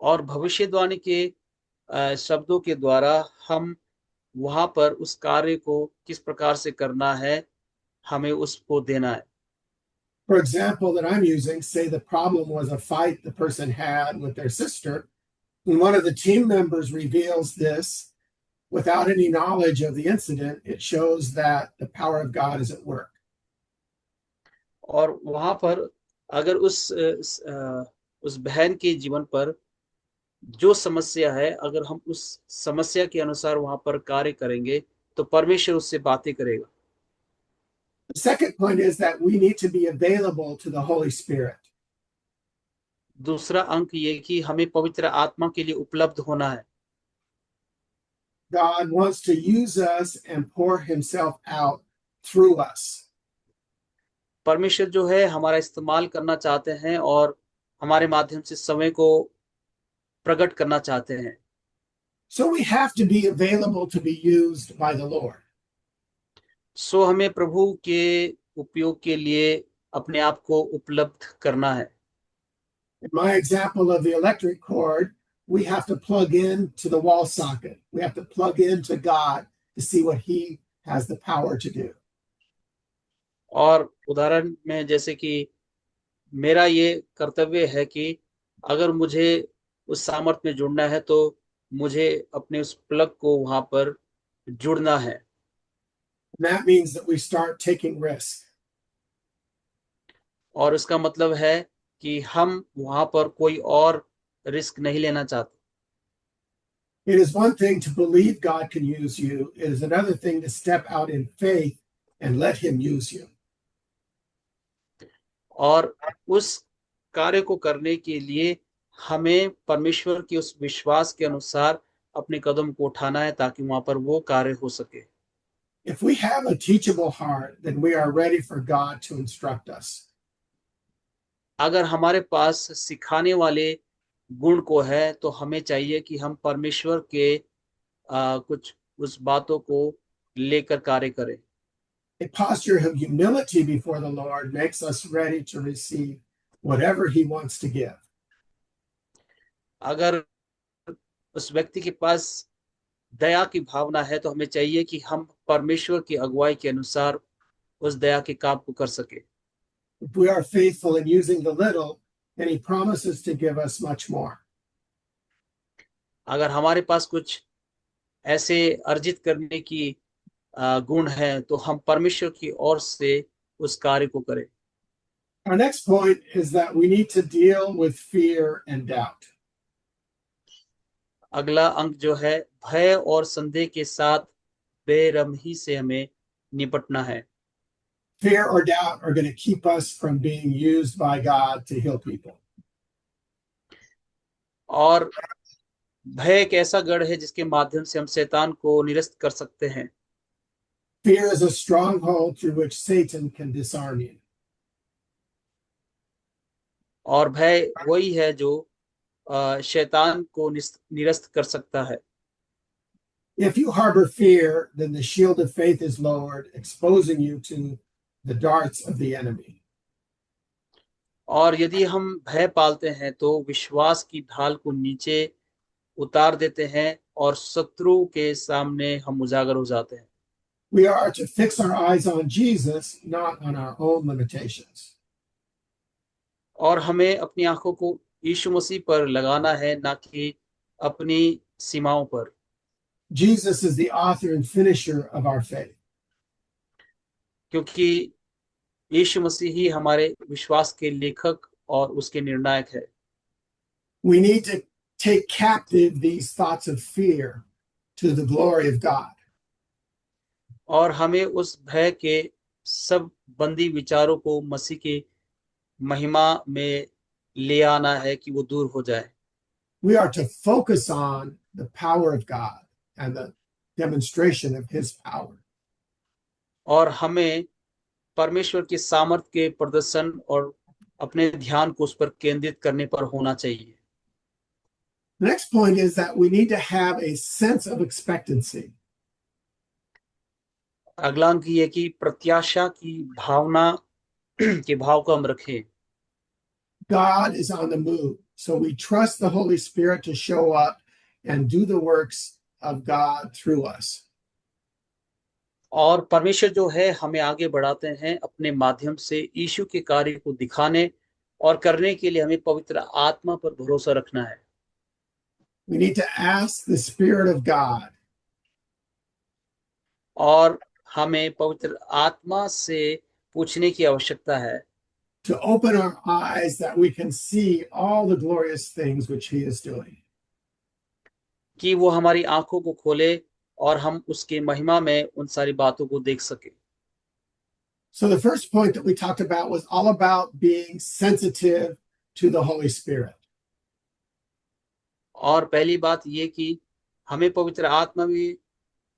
Speaker 2: और भविष्यवाणी के शब्दों के द्वारा हम वहां पर उस कार्य को किस प्रकार से करना है, हमें उसको देना है।
Speaker 1: For example, that I'm using, say the problem was a fight the person had with their sister, and one of the team members reveals this without any knowledge of the incident, it shows that the power of God is at work.
Speaker 2: और वहां पर अगर उस बहन के जीवन पर जो समस्या है, अगर हम उस समस्या के अनुसार वहां पर कार्य करेंगे तो परमेश्वर उससे बातें करेगा।
Speaker 1: The second point is that we need to be available to the Holy Spirit.
Speaker 2: दूसरा अंक ये कि हमें पवित्र आत्मा के लिए उपलब्ध होना है।
Speaker 1: God wants to use us and pour himself out through us.
Speaker 2: परमेश्वर जो है हमारा इस्तेमाल करना चाहते हैं और हमारे माध्यम से समय को प्रकट करना चाहते हैं।
Speaker 1: So we have to be available to be used by the Lord.
Speaker 2: सो हमें प्रभु के उपयोग के लिए अपने आप को उपलब्ध करना है।
Speaker 1: In my example of the electric cord, we have to plug in to the wall socket. We have to plug into God to see what he has the power to do.
Speaker 2: और उदाहरण में जैसे कि मेरा ये कर्तव्य है कि अगर मुझे उस सामर्थ्य में जुड़ना है तो मुझे अपने उस प्लग को वहां पर जुड़ना है।
Speaker 1: And that means that we start taking risks.
Speaker 2: और इसका मतलब है कि हम वहां पर कोई और रिस्क नहीं लेना चाहते।
Speaker 1: It is one thing to believe God can use you. It is another thing to step out in faith and let him use you.
Speaker 2: और उस कार्य को करने के लिए हमें परमेश्वर के उस विश्वास के अनुसार अपने कदम को उठाना है ताकि वहां पर वो कार्य हो सके।
Speaker 1: If we have a teachable heart, then we are ready for God to instruct us.
Speaker 2: अगर हमारे पास सिखाने वाले गुण को है तो हमें चाहिए कि हम परमेश्वर के कुछ उस बातों को लेकर कार्य करें।
Speaker 1: A posture of humility before the Lord makes us ready to receive whatever he wants to give.
Speaker 2: अगर उस व्यक्ति के पास दया की भावना है, तो हमें चाहिए कि हम परमेश्वर की अगुवाई के अनुसार उस दया के काम को कर सके।
Speaker 1: If we are faithful in using the little, then he promises to give us much more.
Speaker 2: अगर हमारे पास कुछ ऐसे अर्जित करने की गुण है, तो हम परमेश्वर की ओर से उस कार्य को करें।
Speaker 1: Our next point is that we need to deal with fear and doubt.
Speaker 2: अगला अंक जो है, भय और संदेह के साथ बेरहमी से हमें निपटना है।
Speaker 1: Fear or doubt are going to keep us from being used by God to heal people.
Speaker 2: और भय एक ऐसा गढ़ है जिसके माध्यम से हम शैतान को निरस्त कर सकते हैं।
Speaker 1: Fear is a stronghold through which Satan can disarm you.
Speaker 2: और भय वही है जो शैतान को निरस्त कर सकता है।
Speaker 1: If you harbor fear, then the shield of faith is lowered, exposing you to the darts of the enemy.
Speaker 2: और यदि हम भय पालते हैं तो विश्वास की ढाल को नीचे उतार देते हैं और शत्रु के सामने हम उजागर हो जाते हैं।
Speaker 1: We are to fix our eyes on Jesus, not on our own limitations.
Speaker 2: और हमें अपनी आंखों को यीशु मसीह पर लगाना है, ना कि अपनी सीमाओं पर।
Speaker 1: Jesus is the author and finisher of our faith.
Speaker 2: क्योंकि यीशु मसीह ही हमारे विश्वास के लेखक और उसके निर्णायक है।
Speaker 1: We need to take captive these thoughts of fear to the glory of God.
Speaker 2: और हमें उस भय के सब बंदी विचारों को मसीह के महिमा में ले आना है कि वो दूर हो जाए।
Speaker 1: We are to focus on the power of God and the demonstration of his power.
Speaker 2: और हमें परमेश्वर के सामर्थ्य के प्रदर्शन और अपने ध्यान को उस पर केंद्रित करने पर होना चाहिए।
Speaker 1: The next point is that we need to have a sense of expectancy.
Speaker 2: अगला अंक ये कि प्रत्याशा की भावना के भाव को हम रखें।
Speaker 1: God is on the move, so we trust the Holy Spirit to show up and do the works of God through us.
Speaker 2: और परमेश्वर जो है हमें आगे बढ़ाते हैं अपने माध्यम से यीशु के कार्य को दिखाने और करने के लिए हमें पवित्र आत्मा पर भरोसा रखना है।
Speaker 1: We need to ask the Spirit of God
Speaker 2: और हमें पवित्र आत्मा से पूछने की आवश्यकता है
Speaker 1: to open our eyes that we can see all the glorious things which he is doing.
Speaker 2: कि वो हमारी आंखों को खोले और हम उसके महिमा में उन सारी बातों को देख सके।
Speaker 1: So the first point that we talked about was all about being sensitive to the Holy Spirit.
Speaker 2: और पहली बात ये कि हमें पवित्र आत्मा में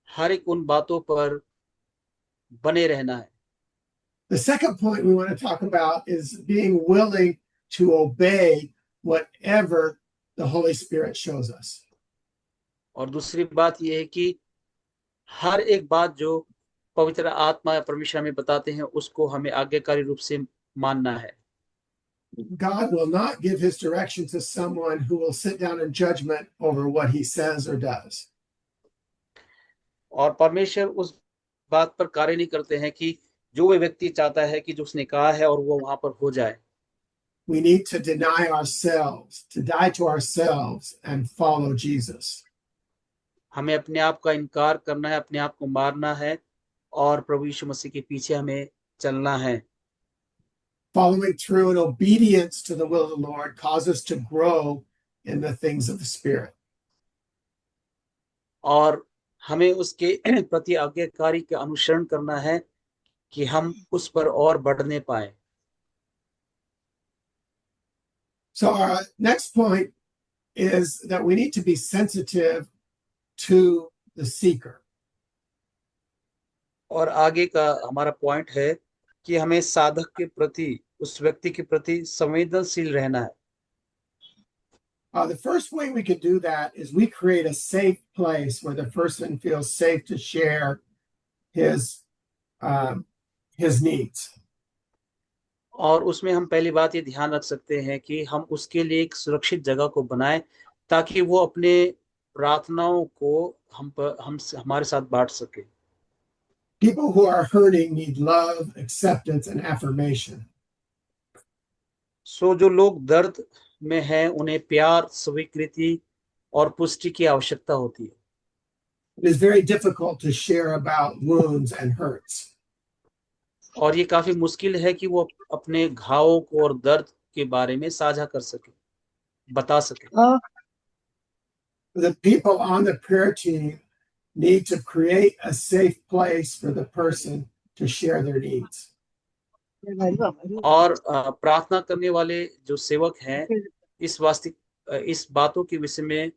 Speaker 2: हर एक उन बातों पर बने रहना है।
Speaker 1: The second point we want to talk about is being willing to obey whatever the Holy Spirit shows us.
Speaker 2: और दूसरी बात यह है कि हर एक बात जो पवित्र आत्मा या परमेश्वर हमें बताते हैं उसको हमें आज्ञाकारी रूप से मानना है।
Speaker 1: God will not give his direction to someone who will sit down in judgment over what he says or does.
Speaker 2: और परमेश्वर उस बात पर कार्य नहीं करते हैं कि जो वह व्यक्ति चाहता है कि जो उसने कहा है और वो वहां पर हो जाए।
Speaker 1: We need to deny ourselves, to die to ourselves and follow Jesus.
Speaker 2: हमें अपने आप का इनकार करना है, अपने आप को मारना है और प्रभु यीशु मसीह के पीछे हमें चलना है।
Speaker 1: Following through in obedience to the will of the Lord causes us to grow in the things of the Spirit.
Speaker 2: और हमें उसके प्रति आज्ञाकारी के अनुसरण करना है कि हम उस पर और बढ़ने पाए।
Speaker 1: So our next point is that we need to be sensitive to the seeker.
Speaker 2: और आगे का हमारा पॉइंट है कि हमें साधक के प्रति, उस व्यक्ति के प्रति संवेदनशील रहना है।
Speaker 1: The first way we could do that is we create a safe place where the person feels safe to share his needs.
Speaker 2: और उसमें हम पहली बात ये ध्यान रख सकते हैं कि हम उसके लिए एक सुरक्षित जगह को बनाएं ताकि वो अपने प्रार्थनाओं को हम हमारे साथ बांट सके।
Speaker 1: People who are hurting need love, acceptance, and affirmation.
Speaker 2: सो जो लोग दर्द में हैं उन्हें प्यार, स्वीकृति और पुष्टि की आवश्यकता होती है।
Speaker 1: It is very difficult to share about wounds and hurts.
Speaker 2: और ये काफी मुश्किल है कि वो अपने घावों को और दर्द के बारे में साझा कर सके, बता सके।
Speaker 1: The people on the prayer team need to create a safe place for the person to share their needs.
Speaker 2: और प्रार्थना करने वाले जो सेवक हैं इस बातों के विषय में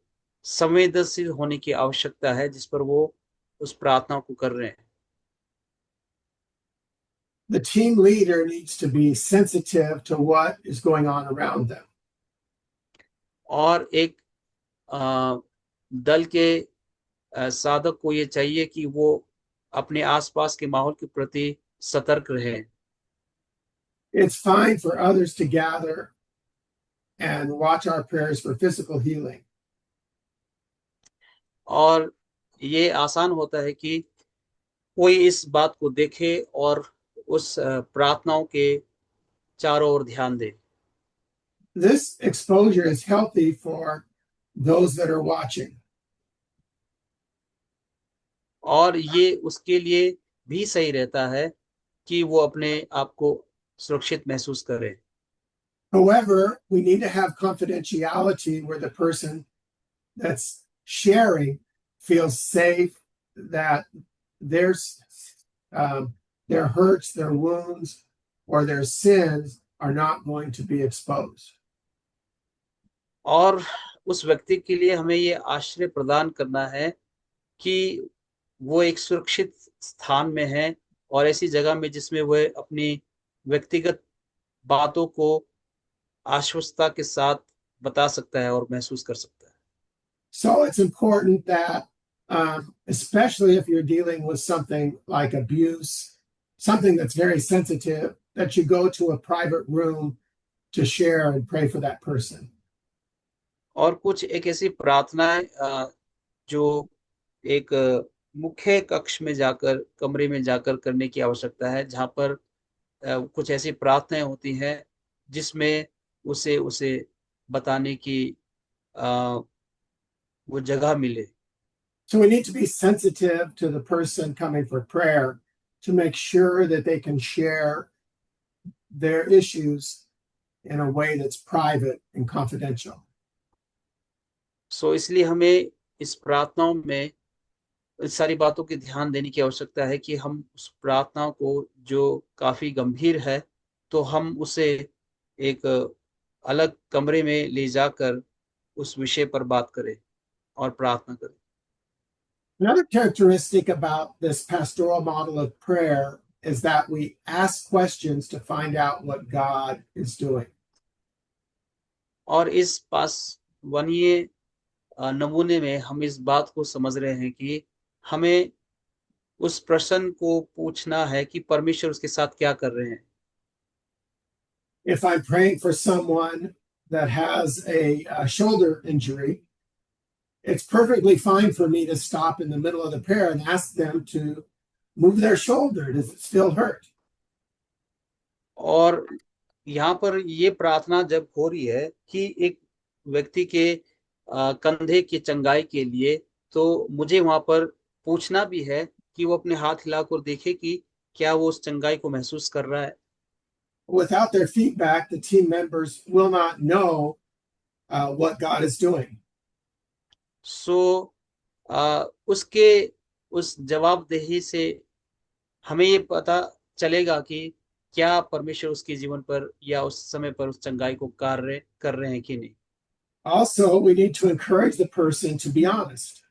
Speaker 2: संवेदनशील होने की आवश्यकता है जिस पर वो उस प्रार्थना को कर रहे हैं।
Speaker 1: The team leader needs to be sensitive to what is going on around them.
Speaker 2: और एक दल के साधक को ये चाहिए कि वो अपने आसपास के माहौल के प्रति सतर्क रहे।
Speaker 1: It's fine for others to gather and watch our prayers for physical healing.
Speaker 2: और ये आसान होता है कि कोई इस बात को देखे और उस प्रार्थनाओं के चारों ओर ध्यान दे।
Speaker 1: This exposure is healthy for those that are watching.
Speaker 2: और ये उसके लिए भी सही रहता है कि वो अपने आप को सुरक्षित महसूस करे।
Speaker 1: However, we need to have confidentiality where the person that's sharing feels safe, that there's their hurts, their wounds, or their sins are not going to be exposed.
Speaker 2: और उस व्यक्ति के लिए हमें ये आश्रय प्रदान करना है कि वो एक सुरक्षित स्थान में है और ऐसी जगह में जिसमें वह अपनी व्यक्तिगत बातों को आश्वस्तता के साथ बता सकता है और महसूस कर सकता है।
Speaker 1: So it's important that, especially if you're dealing with something like abuse, something that's very sensitive, that you go to a private room to share and pray for that person.
Speaker 2: और कुछ एक ऐसी प्रार्थनाएं जो एक मुख्य कक्ष में जाकर कमरे में जाकर करने की आवश्यकता है जहाँ पर कुछ ऐसी प्रार्थनाएं होती हैं जिसमें उसे उसे बताने की वो जगह मिले।
Speaker 1: So we need to be sensitive to the person coming for prayer to make sure that they can share their issues in a way that's private and confidential.
Speaker 2: सो इसलिए हमें इस प्रार्थनाओं में इस सारी बातों की ध्यान देने की आवश्यकता है कि हम उस प्रार्थना को जो काफी गंभीर है तो हम उसे एक अलग कमरे में ले जाकर उस विषय पर बात करें और प्रार्थना करें।
Speaker 1: Another characteristic about this pastoral model of prayer is that we ask questions to find out what God is doing.
Speaker 2: और इस पासवानीय नमूने में हम इस बात को समझ रहे हैं कि हमें उस प्रश्न को पूछना है कि परमेश्वर उसके साथ क्या कर रहे हैं।
Speaker 1: If I'm praying for someone that has a shoulder injury, it's perfectly fine for me to stop in the middle of the prayer and ask them to move their shoulder. Does it still hurt?
Speaker 2: और यहाँ पर ये प्रार्थना जब हो रही है कि एक व्यक्ति के कंधे की चंगाई के लिए तो मुझे वहां पर पूछना भी है कि वो अपने हाथ हिलाकर देखे कि क्या वो उस चंगाई को महसूस कर रहा है।
Speaker 1: Without their feedback, the team members will not know what God is doing.
Speaker 2: सो उसके उस जवाबदेही से हमें ये पता चलेगा कि क्या परमेश्वर उसके जीवन पर या उस समय पर उस चंगाई को कार्य कर रहे हैं कि नहीं।
Speaker 1: Also, we need to encourage the person to be honest.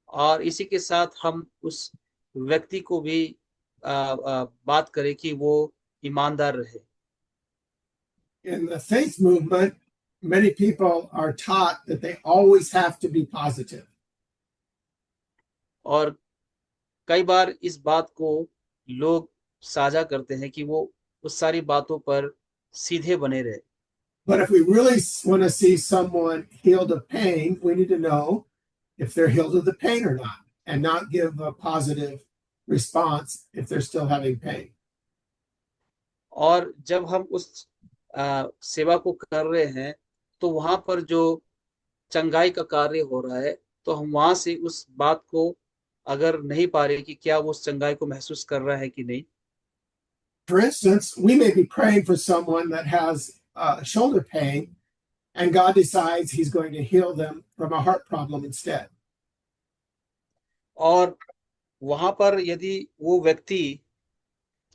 Speaker 2: और इसी के साथ हम उस व्यक्ति को भी बात करें कि वो ईमानदार रहे।
Speaker 1: In the faith movement, many people are taught that they always have to be positive.
Speaker 2: और कई बार इस बात को लोग साझा करते हैं कि वो उस सारी बातों पर सीधे बने रहे।
Speaker 1: But if we really want to see someone healed of pain, we need to know if they're healed of the pain or not, and not give a positive response if they're still having pain.
Speaker 2: और जब हम उस सेवा को कर रहे हैं तो वहां पर जो चंगाई का कार्य हो रहा है, तो हम वहां से उस बात को अगर नहीं पा रहे कि क्या वो उस चंगाई को महसूस कर रहा है कि नहीं.
Speaker 1: For instance, we may be praying for someone that has shoulder pain, and God decides He's going to heal them from a heart problem instead.
Speaker 2: और वहां पर यदि वो व्यक्ति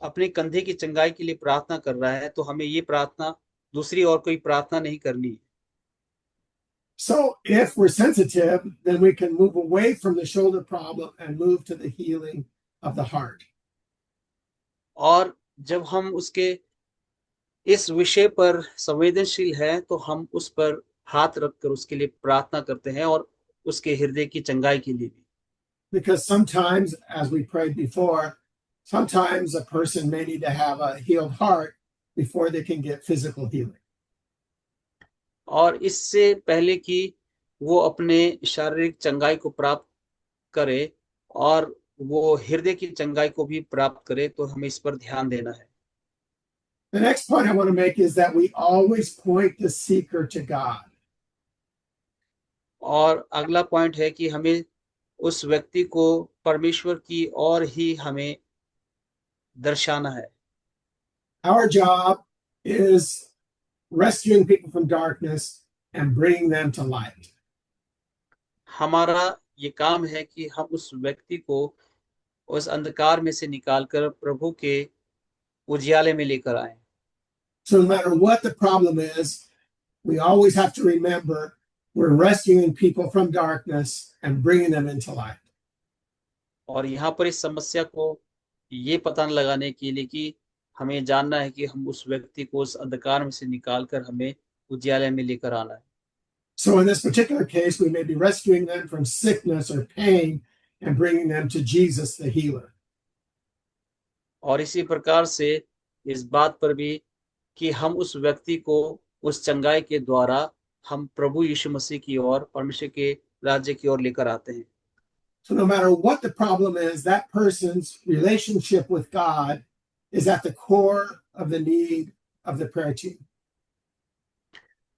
Speaker 2: अपने कंधे की चंगाई के लिए प्रार्थना कर रहा है, तो हमें ये प्रार्थना दूसरी और कोई प्रार्थना नहीं करनी है.
Speaker 1: So, if we're sensitive, then we can move away from the shoulder problem and move to the healing of the heart.
Speaker 2: और जब हम उसके इस विषय पर संवेदनशील हैं, तो हम उस पर हाथ रखकर उसके लिए प्रार्थना करते हैं और उसके हृदय की चंगाई के लिए भी.
Speaker 1: Because sometimes, as we prayed before, sometimes a person may need to have a healed heart before they can get physical healing.
Speaker 2: और इससे पहले कि वो अपने शारीरिक चंगाई को प्राप्त करे और वो हृदय की चंगाई को भी प्राप्त करे, तो हमें इस पर ध्यान देना है.
Speaker 1: The next point I want to make is that we always point the seeker to God.
Speaker 2: और अगला पॉइंट है कि हमें उस व्यक्ति को परमेश्वर की ओर ही हमें दर्शाना है.
Speaker 1: Our job is rescuing people from darkness and bringing them to light.
Speaker 2: हमारा ये काम है कि हम उस व्यक्ति को उस अंधकार में से निकालकर प्रभु के उजियाले में लेकर आए.
Speaker 1: So no matter what the problem is, we always have to remember we're rescuing people from darkness and bringing them into light.
Speaker 2: और यहाँ पर इस समस्या को ये पता लगाने के लिए कि हमें जानना है कि हम उस व्यक्ति को उस अंधकार में से निकालकर हमें उजियाले में लेकर आना है.
Speaker 1: So in this particular case, we may be rescuing them from sickness or pain and bringing them to Jesus, the healer.
Speaker 2: और इसी प्रकार से इस बात पर भी कि हम उस व्यक्ति को उस चंगाई के द्वारा हम प्रभु यीशु मसीह की ओर, परमेश्वर के राज्य की ओर लेकर आते हैं.
Speaker 1: So no matter what the problem is, that person's relationship with God is at the core of the need of the prayer team.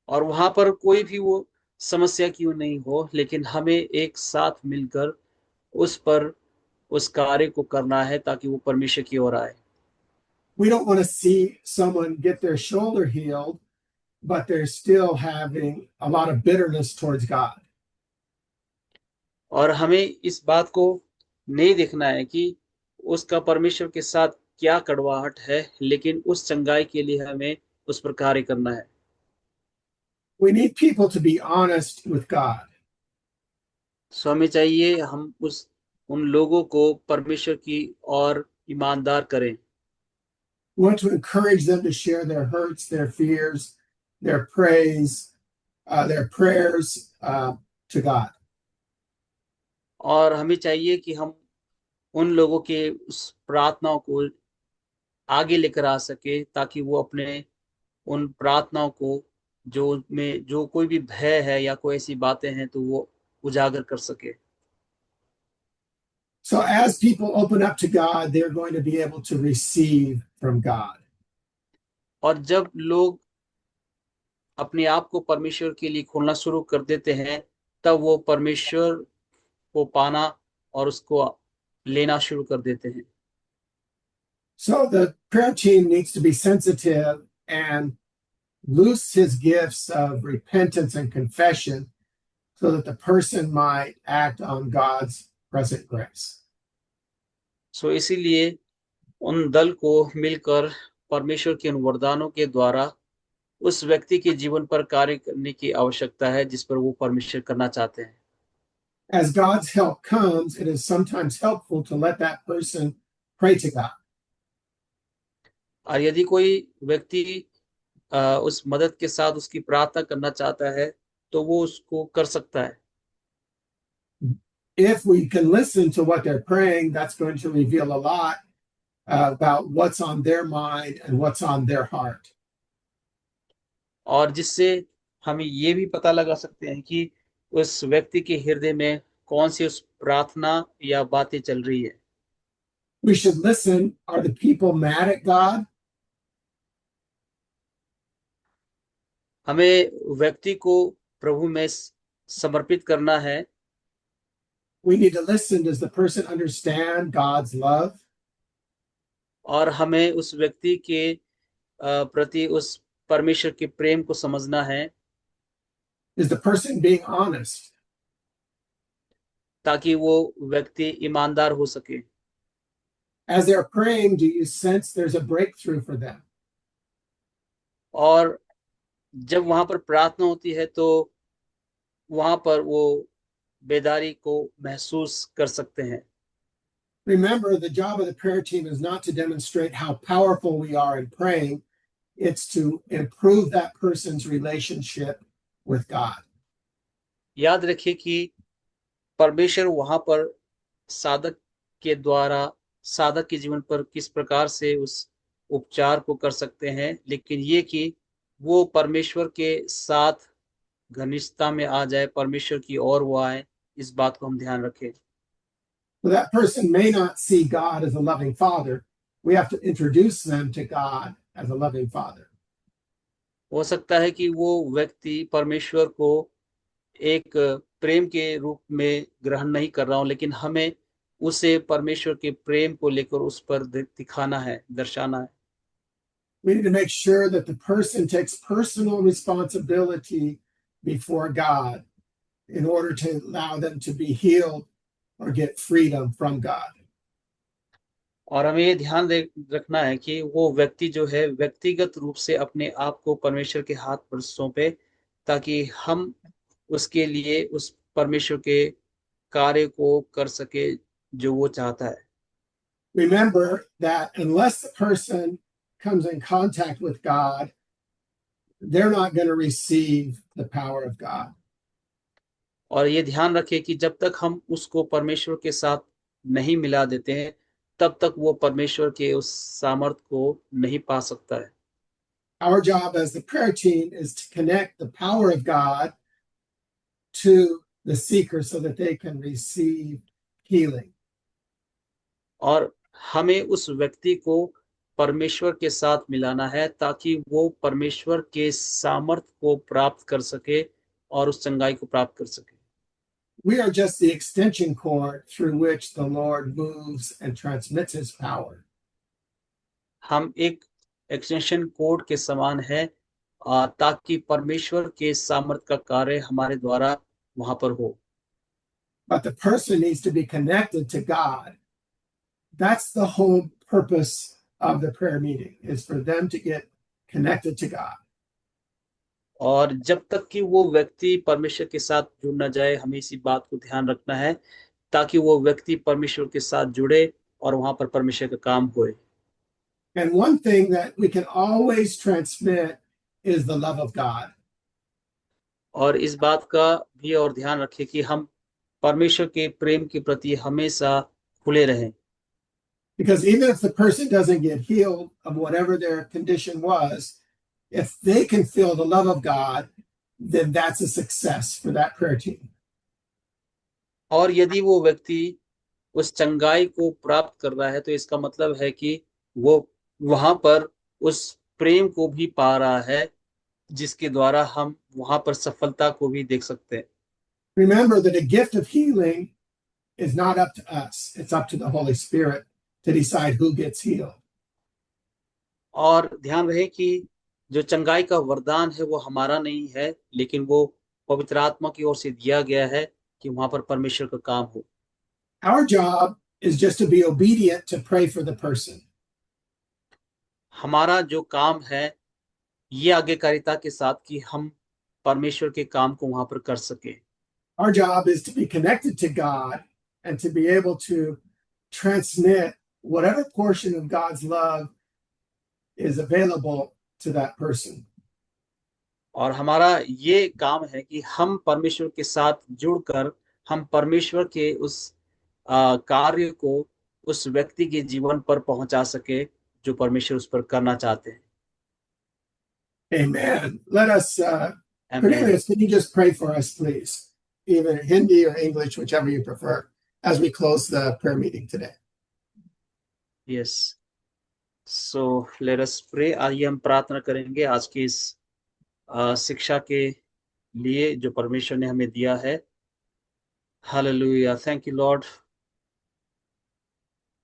Speaker 2: और वहां पर कोई भी वो समस्या क्यों नहीं हो, लेकिन हमें एक साथ मिलकर उस पर उस कार्य को करना है ताकि वो परमेश्वर की ओर आए.
Speaker 1: We don't want to see someone get their shoulder healed, but they're still having a lot of bitterness towards God.
Speaker 2: और हमें इस बात को नहीं देखना है कि उसका परमेश्वर के साथ क्या कड़वाहट है, लेकिन उस चंगाई के लिए हमें उस पर कार्य करना है.
Speaker 1: We need people to be honest with God.
Speaker 2: सो हमें चाहिए हम उन लोगों को परमेश्वर की ओर ईमानदार करें.
Speaker 1: We want to encourage them to share their hurts, their fears, their praise, their prayers to God.
Speaker 2: और हमें चाहिए कि हम उन लोगों के उस प्रार्थनाओं को आगे लेकर आ सके ताकि वो अपने उन प्रार्थनाओं को जो कोई भी भय है या कोई ऐसी बातें हैं तो वो उजागर कर सके.
Speaker 1: So as people open up to God, they're going to be able to receive from God.
Speaker 2: और जब लोग अपने आप को परमेश्वर के लिए खोलना शुरू कर देते हैं, तब वो परमेश्वर को पाना और उसको लेना शुरू कर देते हैं.
Speaker 1: So the prayer team needs to be sensitive and loose his gifts of repentance and confession so that the person might act on God's present grace.
Speaker 2: सो इसीलिए उन दल को मिलकर परमेश्वर के उन वरदानों के द्वारा उस व्यक्ति के जीवन पर कार्य करने की आवश्यकता है जिस पर वो परमेश्वर करना चाहते हैं.
Speaker 1: As God's help comes, it is sometimes helpful to let that person pray to God.
Speaker 2: और यदि कोई व्यक्ति उस मदद के साथ उसकी प्रार्थना करना चाहता है तो वो उसको कर सकता है.
Speaker 1: If we can listen to what they're praying, that's going to reveal a lot about what's on their mind and what's on their heart.
Speaker 2: और जिससे हम ये भी पता लगा सकते हैं कि उस व्यक्ति के हृदय में कौन सी उस प्रार्थना या बातें चल रही है।
Speaker 1: We should listen. Are the people mad at God?
Speaker 2: हमें व्यक्ति को प्रभु में समर्पित करना है।
Speaker 1: We need to listen. Does the person understand God's love?
Speaker 2: और हमें उस व्यक्ति के प्रति उस परमेश्वर के प्रेम को समझना है,
Speaker 1: Is the person being honest?
Speaker 2: ताकि वो व्यक्ति ईमानदार हो सके।
Speaker 1: As they're praying, do you sense there's a breakthrough for them?
Speaker 2: और जब वहां पर प्रार्थना होती है तो वहां पर वो बेदारी को महसूस कर सकते हैं।
Speaker 1: Remember, the job of the prayer team is not to demonstrate how powerful we are in praying, it's to improve that person's relationship with God.
Speaker 2: याद रखिए कि परमेश्वर वहां पर साधक के द्वारा साधक के जीवन पर किस प्रकार से उस उपचार को कर सकते हैं, लेकिन ये कि वो परमेश्वर के साथ घनिष्ठता में आ जाए, परमेश्वर की ओर वो आए, इस बात को हम ध्यान रखें।
Speaker 1: So that person may not see God as a loving father. We have to introduce them to God as a loving father.
Speaker 2: हो सकता है कि वो व्यक्ति परमेश्वर को एक प्रेम के रूप में ग्रहण नहीं कर रहा हो, लेकिन हमें उसे परमेश्वर के प्रेम को लेकर उस पर दिखाना है, दर्शाना है।
Speaker 1: We need to make sure that the person takes personal responsibility before God in order to allow them to be healed or get freedom from God.
Speaker 2: और हमें ये ध्यान रखना है कि वो व्यक्ति जो है व्यक्तिगत रूप से अपने आप को परमेश्वर के हाथ पर सौंपे, ताकि हम उसके लिए उस परमेश्वर के कार्य को कर सके जो वो चाहता है।
Speaker 1: Remember that unless the person comes in contact with God, they're not going to receive the power of God.
Speaker 2: और ये ध्यान रखें कि जब तक हम उसको परमेश्वर के साथ नहीं मिला देते हैं, तब तक वो परमेश्वर के उस सामर्थ को नहीं पा सकता है।
Speaker 1: Our job as the prayer team is to connect the power of God to the seeker so that they can receive healing.
Speaker 2: और हमें उस व्यक्ति को परमेश्वर के साथ मिलाना है, ताकि वो परमेश्वर के सामर्थ को प्राप्त कर सके और उस चंगाई को प्राप्त कर सके।
Speaker 1: We are just the extension cord through which the Lord moves and transmits his power.
Speaker 2: हम एक एक्सटेंशन कोड के समान है, ताकि परमेश्वर के सामर्थ का कार्य हमारे द्वारा वहां पर हो।
Speaker 1: But the person needs to be connected to God. That's the whole purpose of the prayer meeting, is for them to get connected to God.
Speaker 2: और जब तक कि वो व्यक्ति परमेश्वर के साथ जुड़ ना जाए, हमें इसी बात को ध्यान रखना है, ताकि वो व्यक्ति परमेश्वर के साथ जुड़े और वहां पर परमेश्वर का काम होए।
Speaker 1: And one thing that we can always transmit is the love of God.
Speaker 2: और इस बात का भी और ध्यान रखें कि हम परमेश्वर के प्रेम के प्रति हमेशा खुले रहें।
Speaker 1: Because even if the person doesn't get healed of whatever their condition was, if they can feel the love of God, then that's a success for that prayer team.
Speaker 2: और यदि वो व्यक्ति उस चंगाई को प्राप्त कर रहा है, तो इसका मतलब है कि वो वहां पर उस प्रेम को भी पा रहा है, जिसके द्वारा हम वहां पर सफलता को भी देख सकते हैं।
Speaker 1: Remember that a gift of healing is not up to us, it's up to the Holy Spirit to decide who gets healed.
Speaker 2: और ध्यान रहे कि जो चंगाई का वरदान है वो हमारा नहीं है, लेकिन वो पवित्र आत्मा की ओर से दिया गया है कि वहां पर परमेश्वर का काम हो।
Speaker 1: Our job is just to be obedient to pray for the person.
Speaker 2: हमारा जो काम है ये आज्ञाकारिता के साथ कि हम परमेश्वर के काम को वहां पर कर सके।
Speaker 1: Our job is to be connected to God and to be able to transmit whatever portion of God's love is available to that person.
Speaker 2: और हमारा ये काम है कि हम परमेश्वर के साथ जुड़कर हम परमेश्वर के उस कार्य को उस व्यक्ति के जीवन पर पहुंचा सके जो परमेश्वर उस पर करना चाहते हैं।
Speaker 1: Amen. Let us,
Speaker 2: Amen.
Speaker 1: Cornelius, can you just pray for us, please? Either Hindi or English, whichever you prefer, as we close the prayer meeting today.
Speaker 2: Yes. So let us pray. आइए हम प्रार्थना करेंगे आज की इस शिक्षा के लिए जो परमेश्वर ने हमें दिया है. Hallelujah. Thank you, Lord.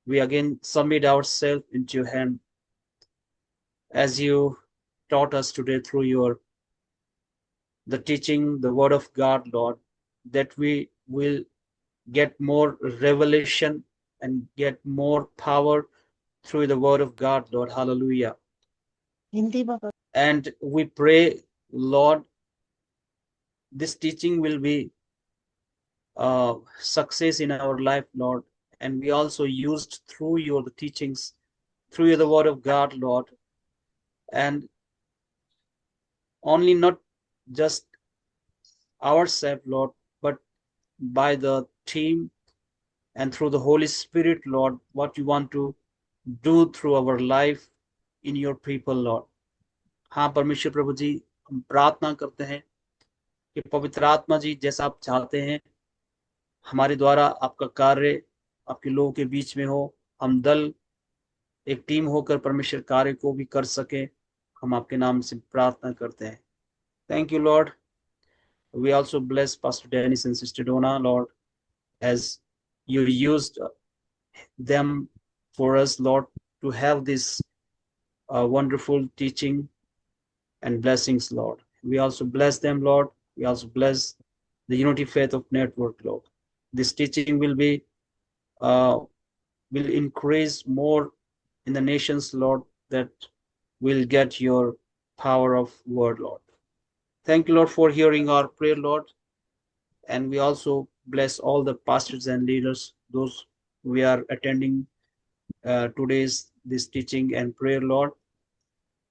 Speaker 2: We again submit ourselves into your hand as you taught us today through the teaching, the word of God, Lord, that we will get more revelation and get more power through the word of God, Lord. Hallelujah. And we pray, Lord, this teaching will be success in our life, Lord. And we also used through your teachings, through the word of God, Lord. And only not just ourselves, Lord, but by the team and through the Holy Spirit, Lord, what you want to do through our life in your people, Lord. हाँ परमेश्वर प्रभु जी, हम प्रार्थना करते हैं कि पवित्र आत्मा जी जैसा आप चाहते हैं हमारे द्वारा आपका कार्य आपके लोगों के बीच में हो, हम दल एक टीम होकर परमेश्वर कार्य को भी कर सके, हम आपके नाम से प्रार्थना करते हैं. Thank you, Lord. We also bless Pastor Dennis and Sister Donna, Lord, as you used them for us, Lord, to have this wonderful teaching and blessings, Lord. We also bless them, Lord. We also bless the Unity Faith of Network, Lord. This teaching will increase more in the nations, Lord, that will get your power of word, Lord. Thank you, Lord, for hearing our prayer, Lord. And we also bless all the pastors and leaders, those we are attending today's this teaching and prayer, Lord.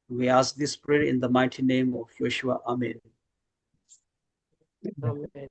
Speaker 2: We ask this prayer in the mighty name of Yeshua. Amen.
Speaker 3: Amen.